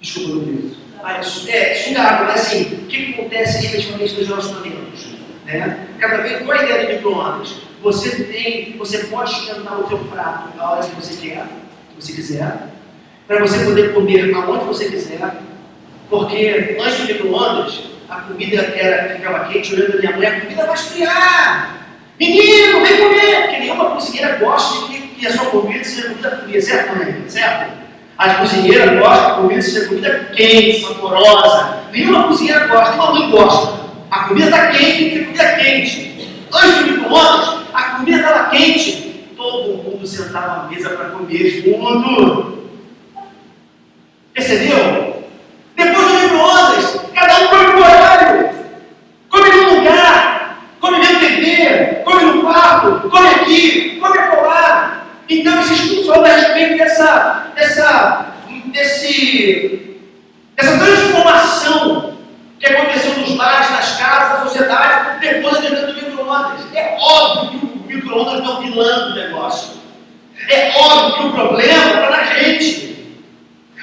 Desculpa, meu Deus. Suga água, mas assim, o que acontece efetivamente nos relacionamentos? Né? Cada vez, qual é a ideia do micro-ondas? Você pode esquentar o teu prato a hora que você quiser, para você poder comer aonde você quiser, porque antes do micro-ondas, a comida ficava quente, olhando a minha mãe, a comida vai esfriar! Menino, vem comer! Porque nenhuma cozinheira gosta de que a sua comida seja comida fria, certo, mãe? Certo? A cozinheira gosta que a comida seja comida quente, saborosa. Nenhuma cozinheira gosta, nenhuma mãe gosta. A comida está quente, tem que ser comida quente. Antes do micro-ondas, a comida estava quente. Todo mundo sentava à mesa para comer junto. Percebeu? Depois do micro-ondas, cada um come no horário. Come num lugar, come vendo TV, come no quarto, come aqui, come acolá. Então, esse estudo fala a respeito dessa transformação que aconteceu nos lares, nas casas, na sociedade, depois da advento do micro-ondas. É óbvio que o micro-ondas não é o vilão do negócio. É óbvio que o problema está na gente.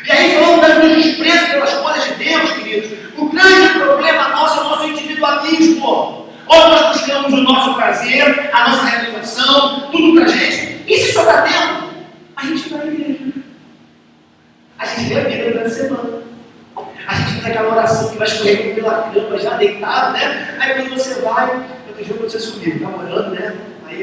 E aí, falando do desprezo pelas coisas de Deus, queridos, o grande problema nosso é o nosso individualismo. Onde nós buscamos o nosso prazer, a nossa realização, tudo para a gente. E se sobrar tempo, a gente vai à igreja. A gente vê a Bíblia durante a semana. A gente faz aquela oração que vai escorrer pela cama, já deitado, né? Aí quando você vai, outro dia aconteceu isso comigo, estava orando, né? Aí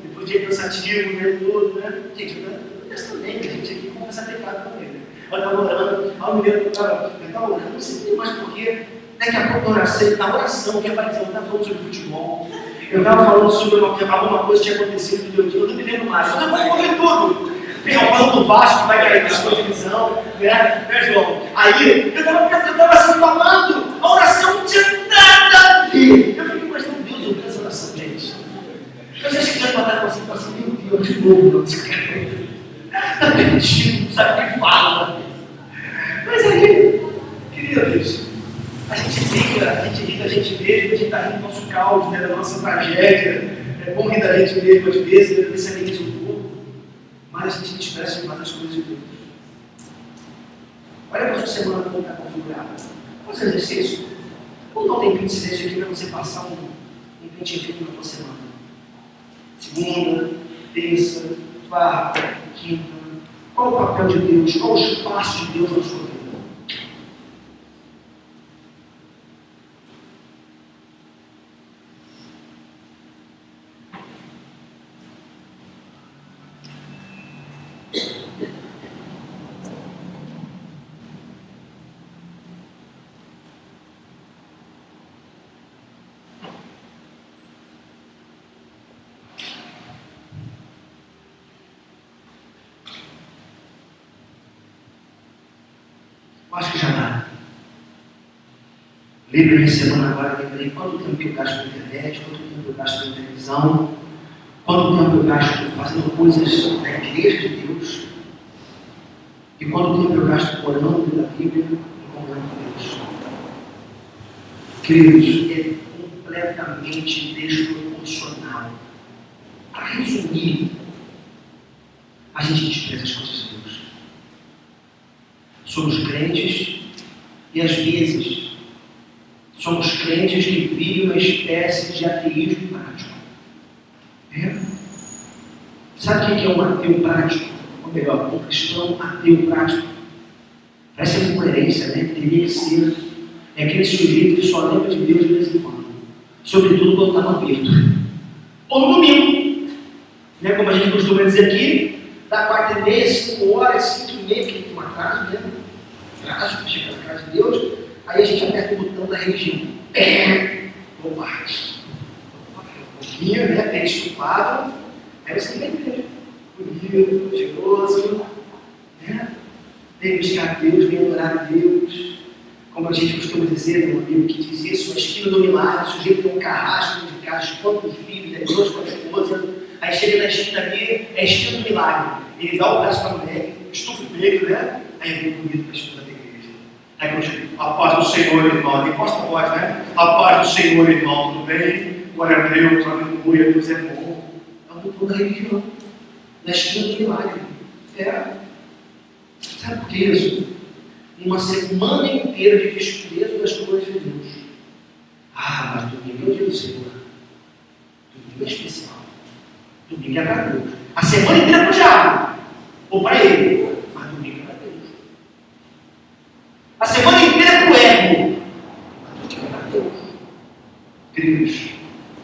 depois de dia cansativo, né? Todo, né? Gente, eu também, a gente aqui confessa pecado com ele. Eu estava orando, ao me lembro que eu estava orando, não sei mais porquê. Daqui a pouco na oração, que apareceu, eu estava falando sobre futebol. Eu estava falando sobre alguma coisa que tinha acontecido no meu dia, eu não me lembro mais. Eu estava falando tudo. Eu falando do Vasco que vai cair na sua divisão, né, João? Aí eu estava assim falando, a oração não tinha nada a ver. Eu fiquei imaginando, Deus ouviu essa oração, gente. Eu já cheguei a matar com assim, meu Deus, de novo, não sabe o que fala. Mas aí, queridos, a gente ri da gente mesmo, a gente está rindo do nosso caos, né, da nossa tragédia. É bom rir da gente mesmo às vezes, né, se ameniza um pouco. Mas a gente esquece de mais as coisas de Deus. Olha para a sua semana como está configurada. Faz um exercício. Vamos dar um tempinho de silêncio aqui para você passar um pente fino na sua semana. Segunda, terça, quarta, quinta. Qual o papel de Deus? Qual o espaço de Deus na sua vida? Eu acho que já dá. Lembra minha semana agora, lembrei quanto tempo que eu gasto na internet, quanto tempo eu gasto na televisão, quanto tempo eu gasto fazendo coisas na igreja de Deus, e quanto tempo eu gasto orando pela Bíblia e comendo com Deus. Queridos, é completamente desproporcional. Para resumir, a gente despreza as coisas de Deus. Somos crentes e às vezes somos crentes que vivem uma espécie de ateísmo prático. Sabe o que é um ateu prático? Ou melhor, um cristão ateu prático? Parece uma incoerência, né? Teria que ser. É aquele sujeito que só lembra de Deus de vez em quando. Sobretudo quando está no aperto. Ou no domingo. Né? Como a gente costuma dizer aqui, da 4h30, 5h, 5h30, que tem um atraso, né? Atraso, para chegar na casa de Deus. Aí a gente aperta o botão da religião. Opa! Um pouquinho, né? Bem estufado. Aí você tem que ver. Bonito, cheiroso. Né? Vem buscar a Deus, vem adorar a Deus. Como a gente costuma dizer, tem um amigo que diz isso, a esquina do milagre, o sujeito tem um carrasco de casa, quantos filhos, é Deus com a esposa. Aí chega na esquina ali, é a esquina do milagre. Ele dá o braço para a mulher, estufa o peito, né? Aí vem bonito para a esquina da igreja. Aí quando chega, a paz do Senhor, irmão, nem posta a voz, né? A paz do Senhor, irmão, tudo bem? Glória a Deus, aleluia, Deus é bom. É um botão da religião, na esquina do milagre. Sabe por que isso? Uma semana inteira de desprezo das coisas de Deus. Mas domingo é o dia do Senhor. Domingo é especial. Domingo é para Deus. A semana inteira é para o diabo. Ou para ele. Mas domingo é para Deus. A semana inteira é para o ego. Mas domingo é para Deus. Queridos,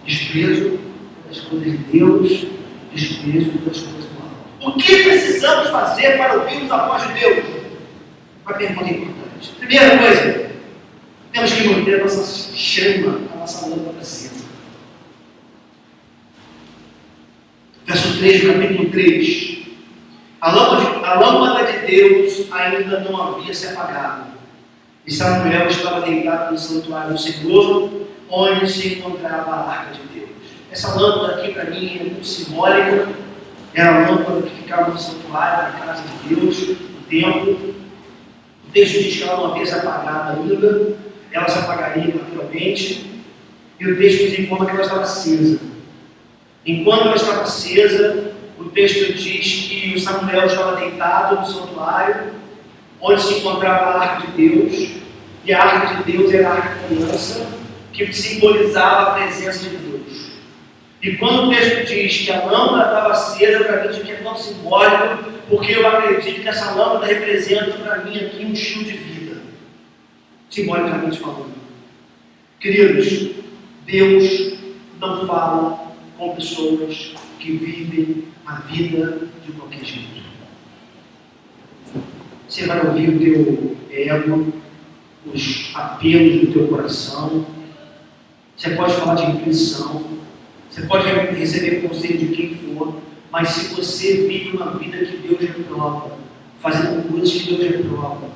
desprezo das coisas de Deus, desprezo das coisas do mal. O que precisamos fazer para ouvirmos a voz de Deus? Uma pergunta importante. Primeira coisa, temos que manter a nossa chama, a nossa lâmpada acesa. Verso 3 do capítulo 3. A lâmpada de Deus ainda não havia se apagado. E Samuel estava deitado no santuário do Senhor, onde se encontrava a arca de Deus. Essa lâmpada aqui para mim é muito simbólica. Era a lâmpada que ficava no santuário, na casa de Deus, no templo. O texto diz que ela não havia se apagado ainda, ela se apagaria naturalmente, e o texto nos informa que ela estava acesa. Enquanto ela estava acesa, o texto diz que o Samuel estava deitado no santuário, onde se encontrava a arca de Deus, e a arca de Deus era a arca da aliança, que simbolizava a presença de Deus. E quando o texto diz que a lâmpada estava acesa, para mim isso aqui é tão simbólico, porque eu acredito que essa lâmpada representa para mim aqui um estilo de vida, simbolicamente falando. Queridos, Deus não fala com pessoas que vivem a vida de qualquer jeito. Você vai ouvir o teu ego, os apelos do teu coração, você pode falar de intuição, você pode receber conselho de quem for, mas se você vive uma vida que Deus reprova, fazendo coisas que Deus reprova,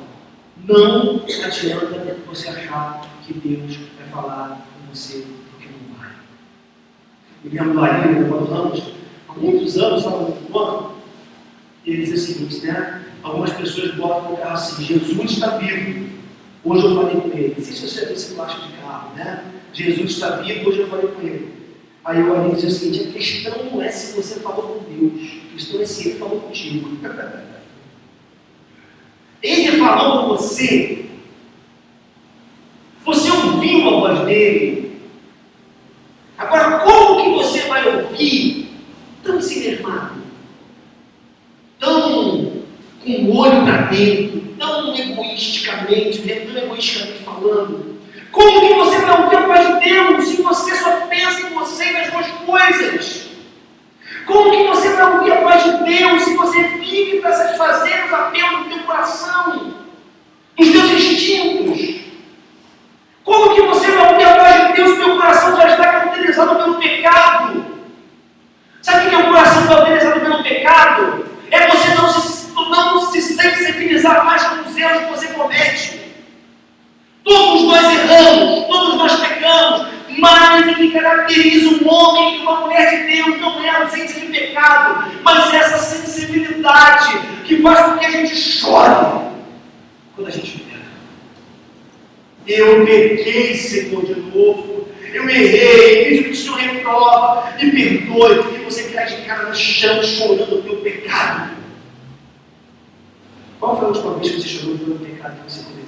não adianta você achar que Deus vai falar com você, porque não vai. Me lembro do Aline, há muitos anos, estava no plano, ele dizia o seguinte, né? Algumas pessoas botam no carro assim, Jesus está vivo. Hoje eu falei com ele. Não sei se você esse plástico de carro, né? Jesus está vivo, hoje eu falei com ele. Aí o Aline dizia o seguinte, a questão não é se você falou com Deus, a questão é se ele falou contigo. Ele falou com você. Você ouviu a voz dele. Agora, como que você vai ouvir tão cinemado, tão com o olho para dentro, tão egoisticamente falando? Como que você vai ouvir a voz de Deus se você só pensa em você e nas suas coisas? Como que você vai ouvir a voz de Deus se você vive para satisfazer os apelos do teu coração, dos teus instintos? Como que você vai ouvir a voz de Deus se o teu coração já está caracterizado pelo pecado? Sabe o que é um coração caracterizado pelo pecado? É você não se sensibilizar mais com os erros que você comete. que caracteriza um homem e uma mulher de Deus não é a ausência de pecado, mas essa sensibilidade que faz com que a gente chore quando a gente peca. Eu pequei, Senhor, de novo. Eu errei, fiz o que o Senhor reprova, me perdoe. E você cai de cara no chão chorando o teu pecado. Qual foi a última vez que você chorou pelo pecado que você cometeu?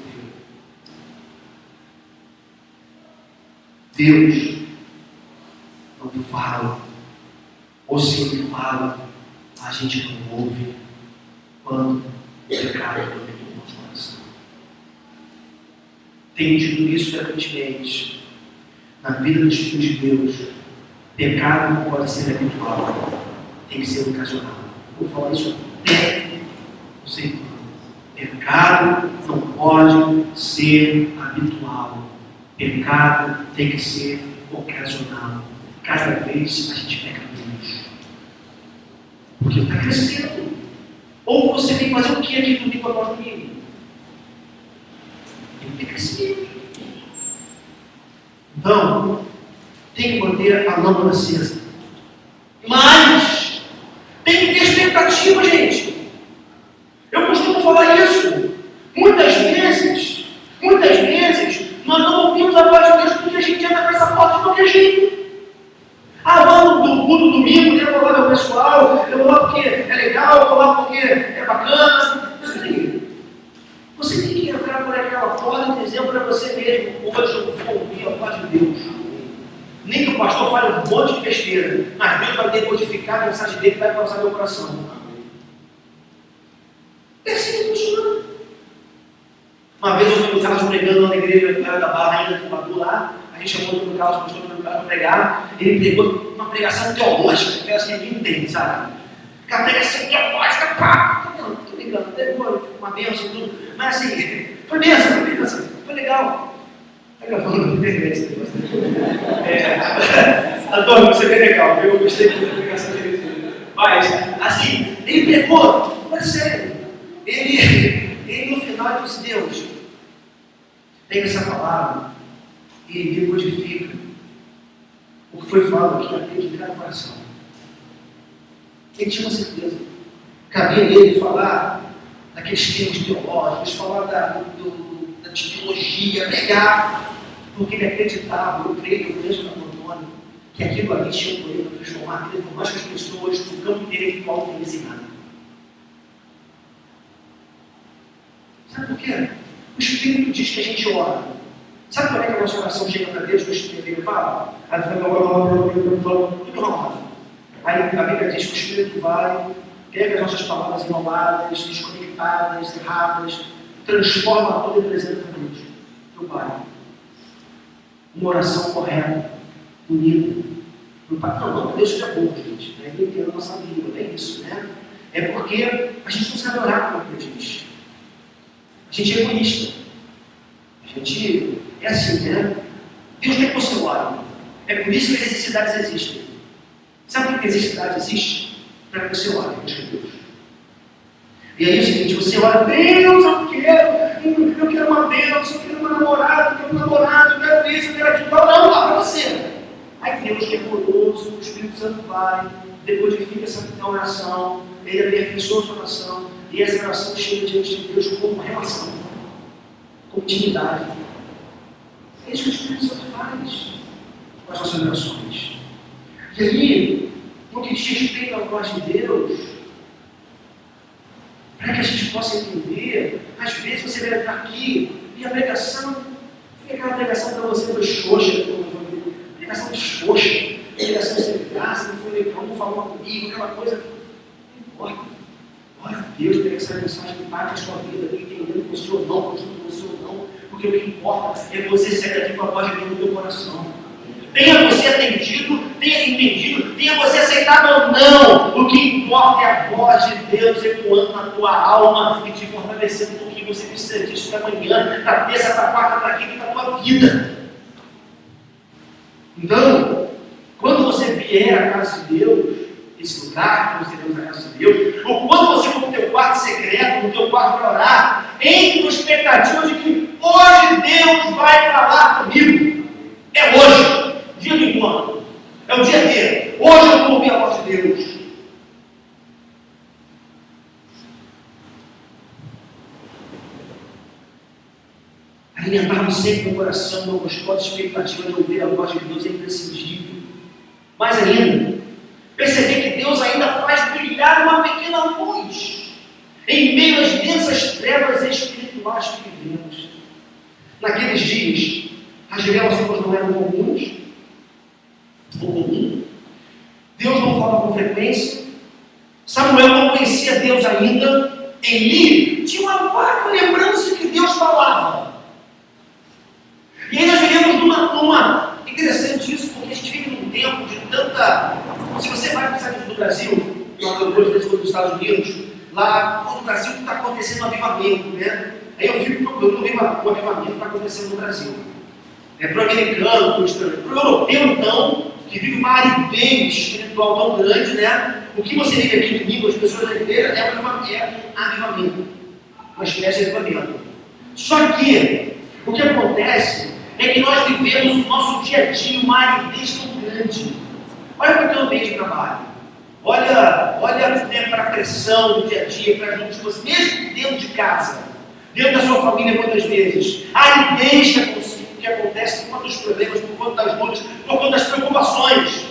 Deus não fala, ou se Ele fala, a gente não ouve quando o pecado dominou o nosso coração. Tenho dito isso frequentemente. Na vida dos filhos de Deus, pecado não pode ser habitual, tem que ser ocasional. Vou falar isso até não sei quando. Pecado não pode ser habitual. Pecado tem que ser ocasional. Cada vez a gente peca menos. Porque está crescendo. Ou você tem que fazer o que aqui domingo após domingo? Tem que ter crescimento. Então, tem que manter a lâmpada acesa. Mas, tem que ter expectativa, gente. Eu costumo falar isso. Muitas vezes, nós não ouvimos a voz de Deus porque a gente entra com essa porta de qualquer jeito. Vamos do culto domingo, eu vou lá meu pessoal, eu vou lá porque é legal, eu vou lá porque é bacana. Você tem que entrar por aquela porta e dizer para você mesmo: hoje eu vou ouvir a voz de Deus. Nem que o pastor fale um monte de besteira, mas Deus vai decodificar a mensagem dele e vai causar meu coração. É assim que funciona. Uma vez eu fui no Carlos pregando na igreja da Barra, ainda no Batu lá. A gente chamou o Carlos, pastor do Carlos, para pregar. Ele pregou uma pregação teológica, que assim ninguém entende, sabe? Aquela pregação teológica, pá! Não, tô brincando, teve uma bênção e tudo. Mas assim, foi bênção, foi legal. Tá gravando na internet. Antônio, você é legal, eu gostei da pregação dele. Mas, assim, ele pregou, mas sério. Ele no final ele disse: Deus, pega essa palavra e ele decodifica o que foi falado aqui dentro de cada coração. Ele tinha uma certeza. Cabia ele falar daqueles termos teológicos, falar da teologia, pregar, porque ele acreditava, eu creio, eu conheço o Antônio, que aquilo ali tinha um poder para transformar a vida por mais que as pessoas do campo intelectual não fizessem nada. Sabe por quê? O Espírito diz que a gente ora. Sabe como é que a nossa oração chega para Deus? O Espírito fala. Aí a Bíblia diz que o Espírito vai, pega as nossas palavras enroladas, desconectadas, erradas, transforma toda e apresenta para Deus. Meu Pai. Uma oração correta, unida. Meu Pai. Não, Deus é bom, gente. Ele entende a nossa língua, é isso, né? É porque a gente não sabe orar como ele diz. A gente é egoísta. A gente é assim, né? Deus quer que você ore. É por isso que as necessidades existem. Sabe por que a necessidade existe? Para que você ore, Deus. E aí é o seguinte: você ora, Deus, eu quero uma bênção, eu quero um namorado, eu quero isso, eu quero aquilo. Não, dá para você. Aí Deus, que é amoroso, o Espírito Santo vai, decodifica essa oração, ele aperfeiçoa a sua oração, e essa oração chega diante de Deus como relação, como intimidade. É isso que o Espírito Santo faz com as nossas orações. E aí, no que diz respeito à voz de Deus, para que a gente possa entender, às vezes você vai entrar aqui e a pregação, aquela pregação para você foi xoxa, pregação de xoxa, pregação sem graça, não foi legal, não falou comigo, aquela coisa. Não importa. Glória a Deus, pega essa mensagem que parte a sua vida, entendendo você ou não, continuando você ou não, porque o que importa é que você saia daqui com a voz de Deus no teu coração. Tenha você atendido, tenha entendido, tenha você aceitado ou não, o que importa é a voz de Deus ecoando na tua alma e te fortalecendo no que você precisa disso para amanhã, para terça, para quarta, para quinta, para a tua vida. Então, quando você vier à casa de Deus, esse lugar que você vê na casa de Deus, ou quando você for no teu quarto secreto, no teu quarto para orar, entre com expectativa de que hoje Deus vai falar comigo. É hoje. Dia do encontro. alimentarmos sempre no coração uma gostosa expectativa de ouvir a voz de Deus é imprescindível. Mais ainda, perceber que Deus ainda faz brilhar uma pequena luz em meio às densas trevas espirituais que vivemos. Naqueles dias, as revelações não eram comuns, ou comum. Deus não fala com frequência. Samuel não conhecia Deus ainda. Eli tinha uma vaga lembrança de que Deus falava. E aí nós vivemos numa... Interessante isso, porque a gente vive num tempo de tanta... Se você vai para os Estados Unidos do Brasil, depois dos Estados Unidos, lá no Brasil está acontecendo um avivamento, né? Aí eu fico procurando o avivamento que está acontecendo no Brasil. Para o americano, para o estrangeiro, para o europeu, então, que vive uma aridez espiritual tão grande, né? O que você vive aqui comigo, as pessoas da igreja, é um avivamento, uma espécie de avivamento. Só que o que acontece é que nós vivemos no nosso dia a dia uma aridez tão grande. Olha para o teu ambiente de trabalho, olha para a pressão do dia a dia, para junto de você, mesmo dentro de casa, dentro da sua família, quantas vezes, a aridez que acontece por conta dos problemas, por conta das lutas, por conta das preocupações.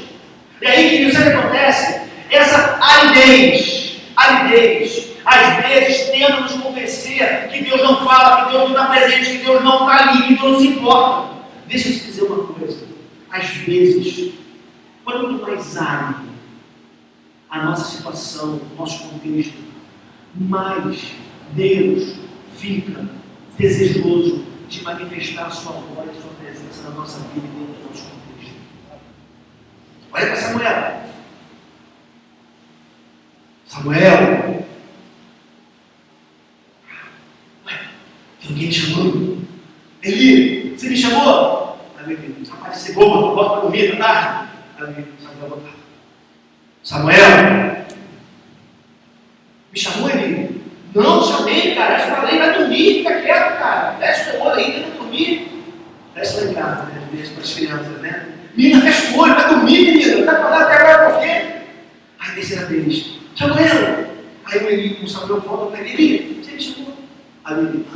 E aí, que isso acontece? Essa aridez, às vezes tenta nos convencer que Deus não fala, que Deus não está presente, que Deus não está ali, que Deus não se importa. Deixa eu te dizer uma coisa. Às vezes, quanto mais árido a nossa situação, o nosso contexto, mais Deus fica desejoso de manifestar a sua voz, a sua presença na nossa vida e dentro do nosso contexto. Olha para Samuel. Samuel, tem alguém me chamando? Eli, você me chamou? Rapaz, você boa, bota para dormir, tá tarde? Samuel, boa tarde. Samuel, me chamou, Eli? Não, chamei, cara, eu falei, vai dormir, fica quieto, cara. Fecha o olho aí, tenta dormir. Fecha lá em casa, né? Às vezes para as crianças, né? Menina, fecha o olho, vai dormir, menina. Está acordado até agora por quê? Aí, terceira vez. Samuel! Aí o Eli, o Samuel volta para ele, Eli, você me chamou? Aí ele,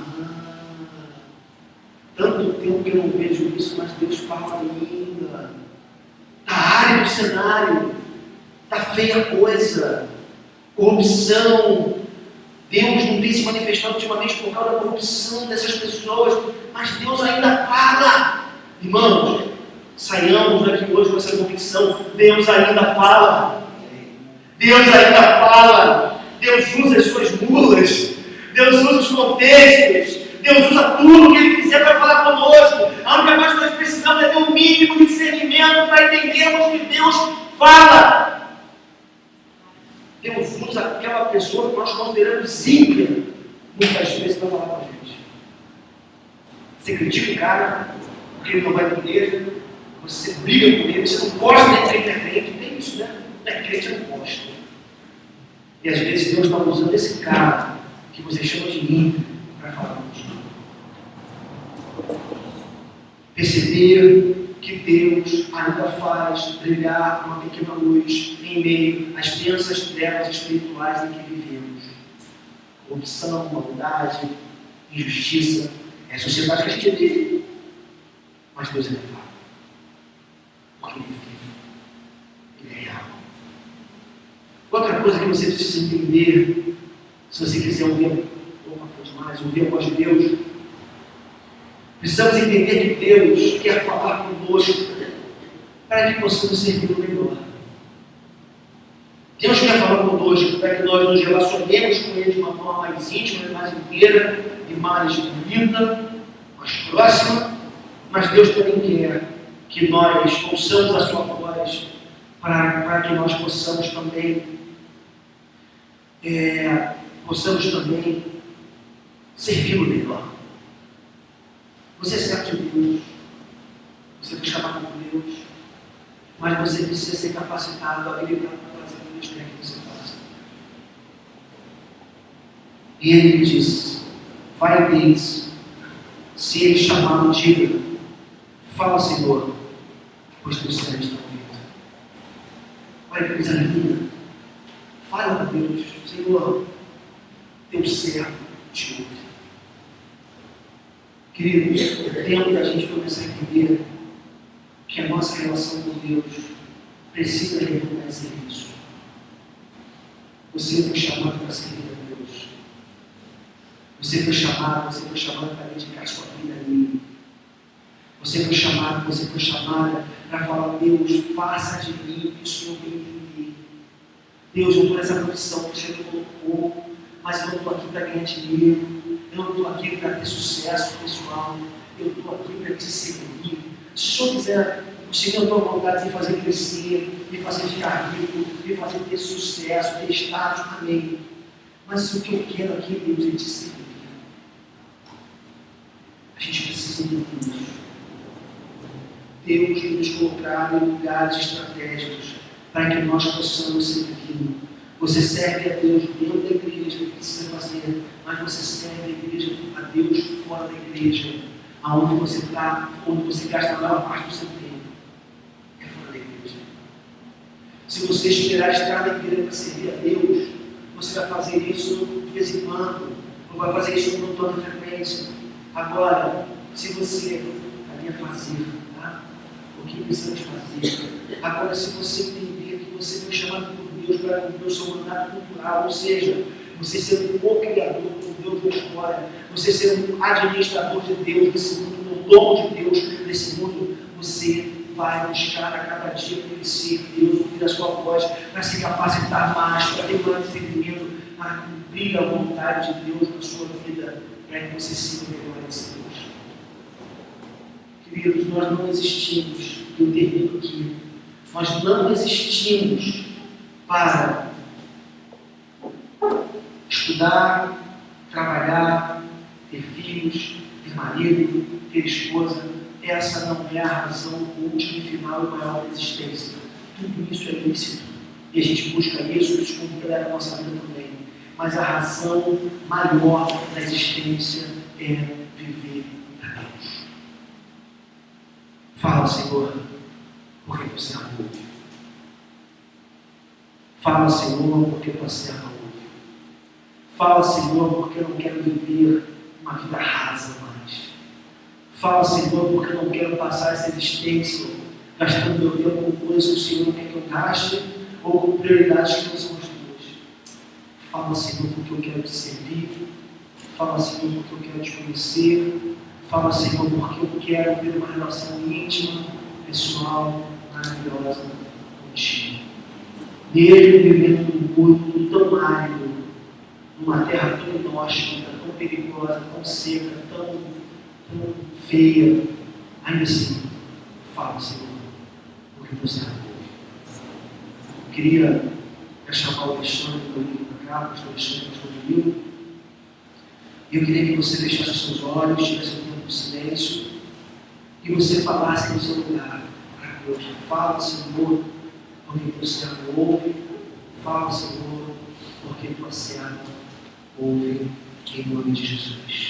tanto tempo que eu não vejo isso, mas Deus fala ainda. Está árido o cenário, está feia a coisa, corrupção. Deus não tem se manifestado ultimamente por causa da corrupção dessas pessoas, mas Deus ainda fala. Irmãos, saiamos daqui hoje com essa convicção, Deus ainda fala. Deus ainda fala. Deus usa as suas mulas. Deus usa os contextos. Deus usa tudo que Ele quiser para falar conosco. A única coisa que nós precisamos é ter um mínimo de discernimento para entendermos que Deus fala. Deus usa aquela pessoa que nós consideramos ímpia, muitas vezes, para falar com a gente. Você critica o cara, porque ele não vai para a igreja, você briga com ele, você não gosta de crente, é crente, tem isso, né? Não é crente, não gosta. E às vezes Deus está usando esse cara, que você chama de ímpio, para falar contigo. Perceber que Deus ainda faz brilhar uma pequena luz em meio às densas trevas espirituais em que vivemos. Corrupção, maldade, injustiça. É a sociedade que a gente vive. Mas Deus ainda fala. Porque Ele é vivo. Ele é real. Outra coisa que você precisa entender, se você quiser ouvir a voz de Deus, precisamos entender que Deus quer falar conosco para que possamos servir o melhor. Deus quer falar conosco para que nós nos relacionemos com Ele de uma forma mais íntima, mais inteira e mais bonita, mais próxima, mas Deus também quer que nós ouçamos a sua voz para que nós possamos também servi-lo melhor. Você é servo de Deus, você foi chamado por Deus, mas você precisa ser capacitado, habilitado para fazer o que Deus quer que você faça. E Ele diz: vai deles, se Ele chamá-lo, diga, fala, Senhor, pois teu servo está ouvindo. Olha que coisa linda. Fala para Deus: Senhor, teu servo te ouve. Queridos, é tempo da gente começar a entender que a nossa relação com Deus precisa reconhecer isso. Você foi chamado para servir a Deus. Você foi chamado para dedicar sua vida a Ele. Você foi chamada para falar: Deus, faça de mim isso que eu vim entender. Deus, eu estou nessa profissão que o Senhor me colocou, mas eu não estou aqui para ganhar dinheiro, eu não estou aqui para ter sucesso pessoal, eu estou aqui para te servir. Se o Senhor quiser, o Senhor tem a vontade de fazer crescer, de fazer ficar rico, de fazer ter sucesso, ter status, amém. Mas o que eu quero aqui, Deus, é te servir. A gente precisa entender isso. Deus nos colocar em lugares estratégicos para que nós possamos servir. Você serve a Deus dentro da igreja, que precisa fazer, mas você serve a Deus fora da igreja, aonde você está, onde você gasta a maior parte do seu tempo. É fora da igreja. Se você esperar estar na igreja para servir a Deus, você vai fazer isso de vez em quando, ou vai fazer isso com toda frequência. Agora, se você vai fazer, tá? O que precisamos fazer? Agora, se você entender que você foi chamado por Deus para cumprir o seu mandato cultural, ou seja, você ser um co-criador com Deus da história, você ser um administrador de Deus desse mundo, um dono de Deus desse mundo, você vai buscar a cada dia conhecer Deus, ouvir a sua voz, para se capacitar mais, para ter mais discernimento, para cumprir a vontade de Deus na sua vida, para que você siga melhor esse Deus. Queridos, nós não existimos, eu termino aqui, nós não existimos para estudar, trabalhar, ter filhos, ter marido, ter esposa. Essa não é a razão última, final e maior da existência. Tudo isso é lícito. E a gente busca isso cumpre a nossa vida também. Mas a razão maior da existência é viver a Deus. Fala, Senhor, porque você ama ouve. Fala, Senhor, porque você ama ouve. Fala, Senhor, porque eu não quero viver uma vida rasa mais. Fala, Senhor, porque eu não quero passar essa existência gastando meu tempo com coisas que o Senhor não quer que eu gaste ou com prioridades que não são as tuas. Fala, Senhor, porque eu quero te servir. Fala, Senhor, porque eu quero te conhecer. Fala, Senhor, porque eu quero ter uma relação íntima, pessoal, maravilhosa contigo. Mesmo vivendo num mundo tão árido, numa terra tão inóspita, tão perigosa, tão seca, tão feia, ainda assim, fala, Senhor, porque você é amor. Eu queria chamar o Alexandre do livro para cá, o pastor Alexandre do livro, e eu queria que você fechasse os seus olhos, tivesse um tempo de silêncio, e você falasse no seu lugar para Deus. Fala, Senhor, porque você ouve. Fala, Senhor, porque você ouve, em nome de Jesus.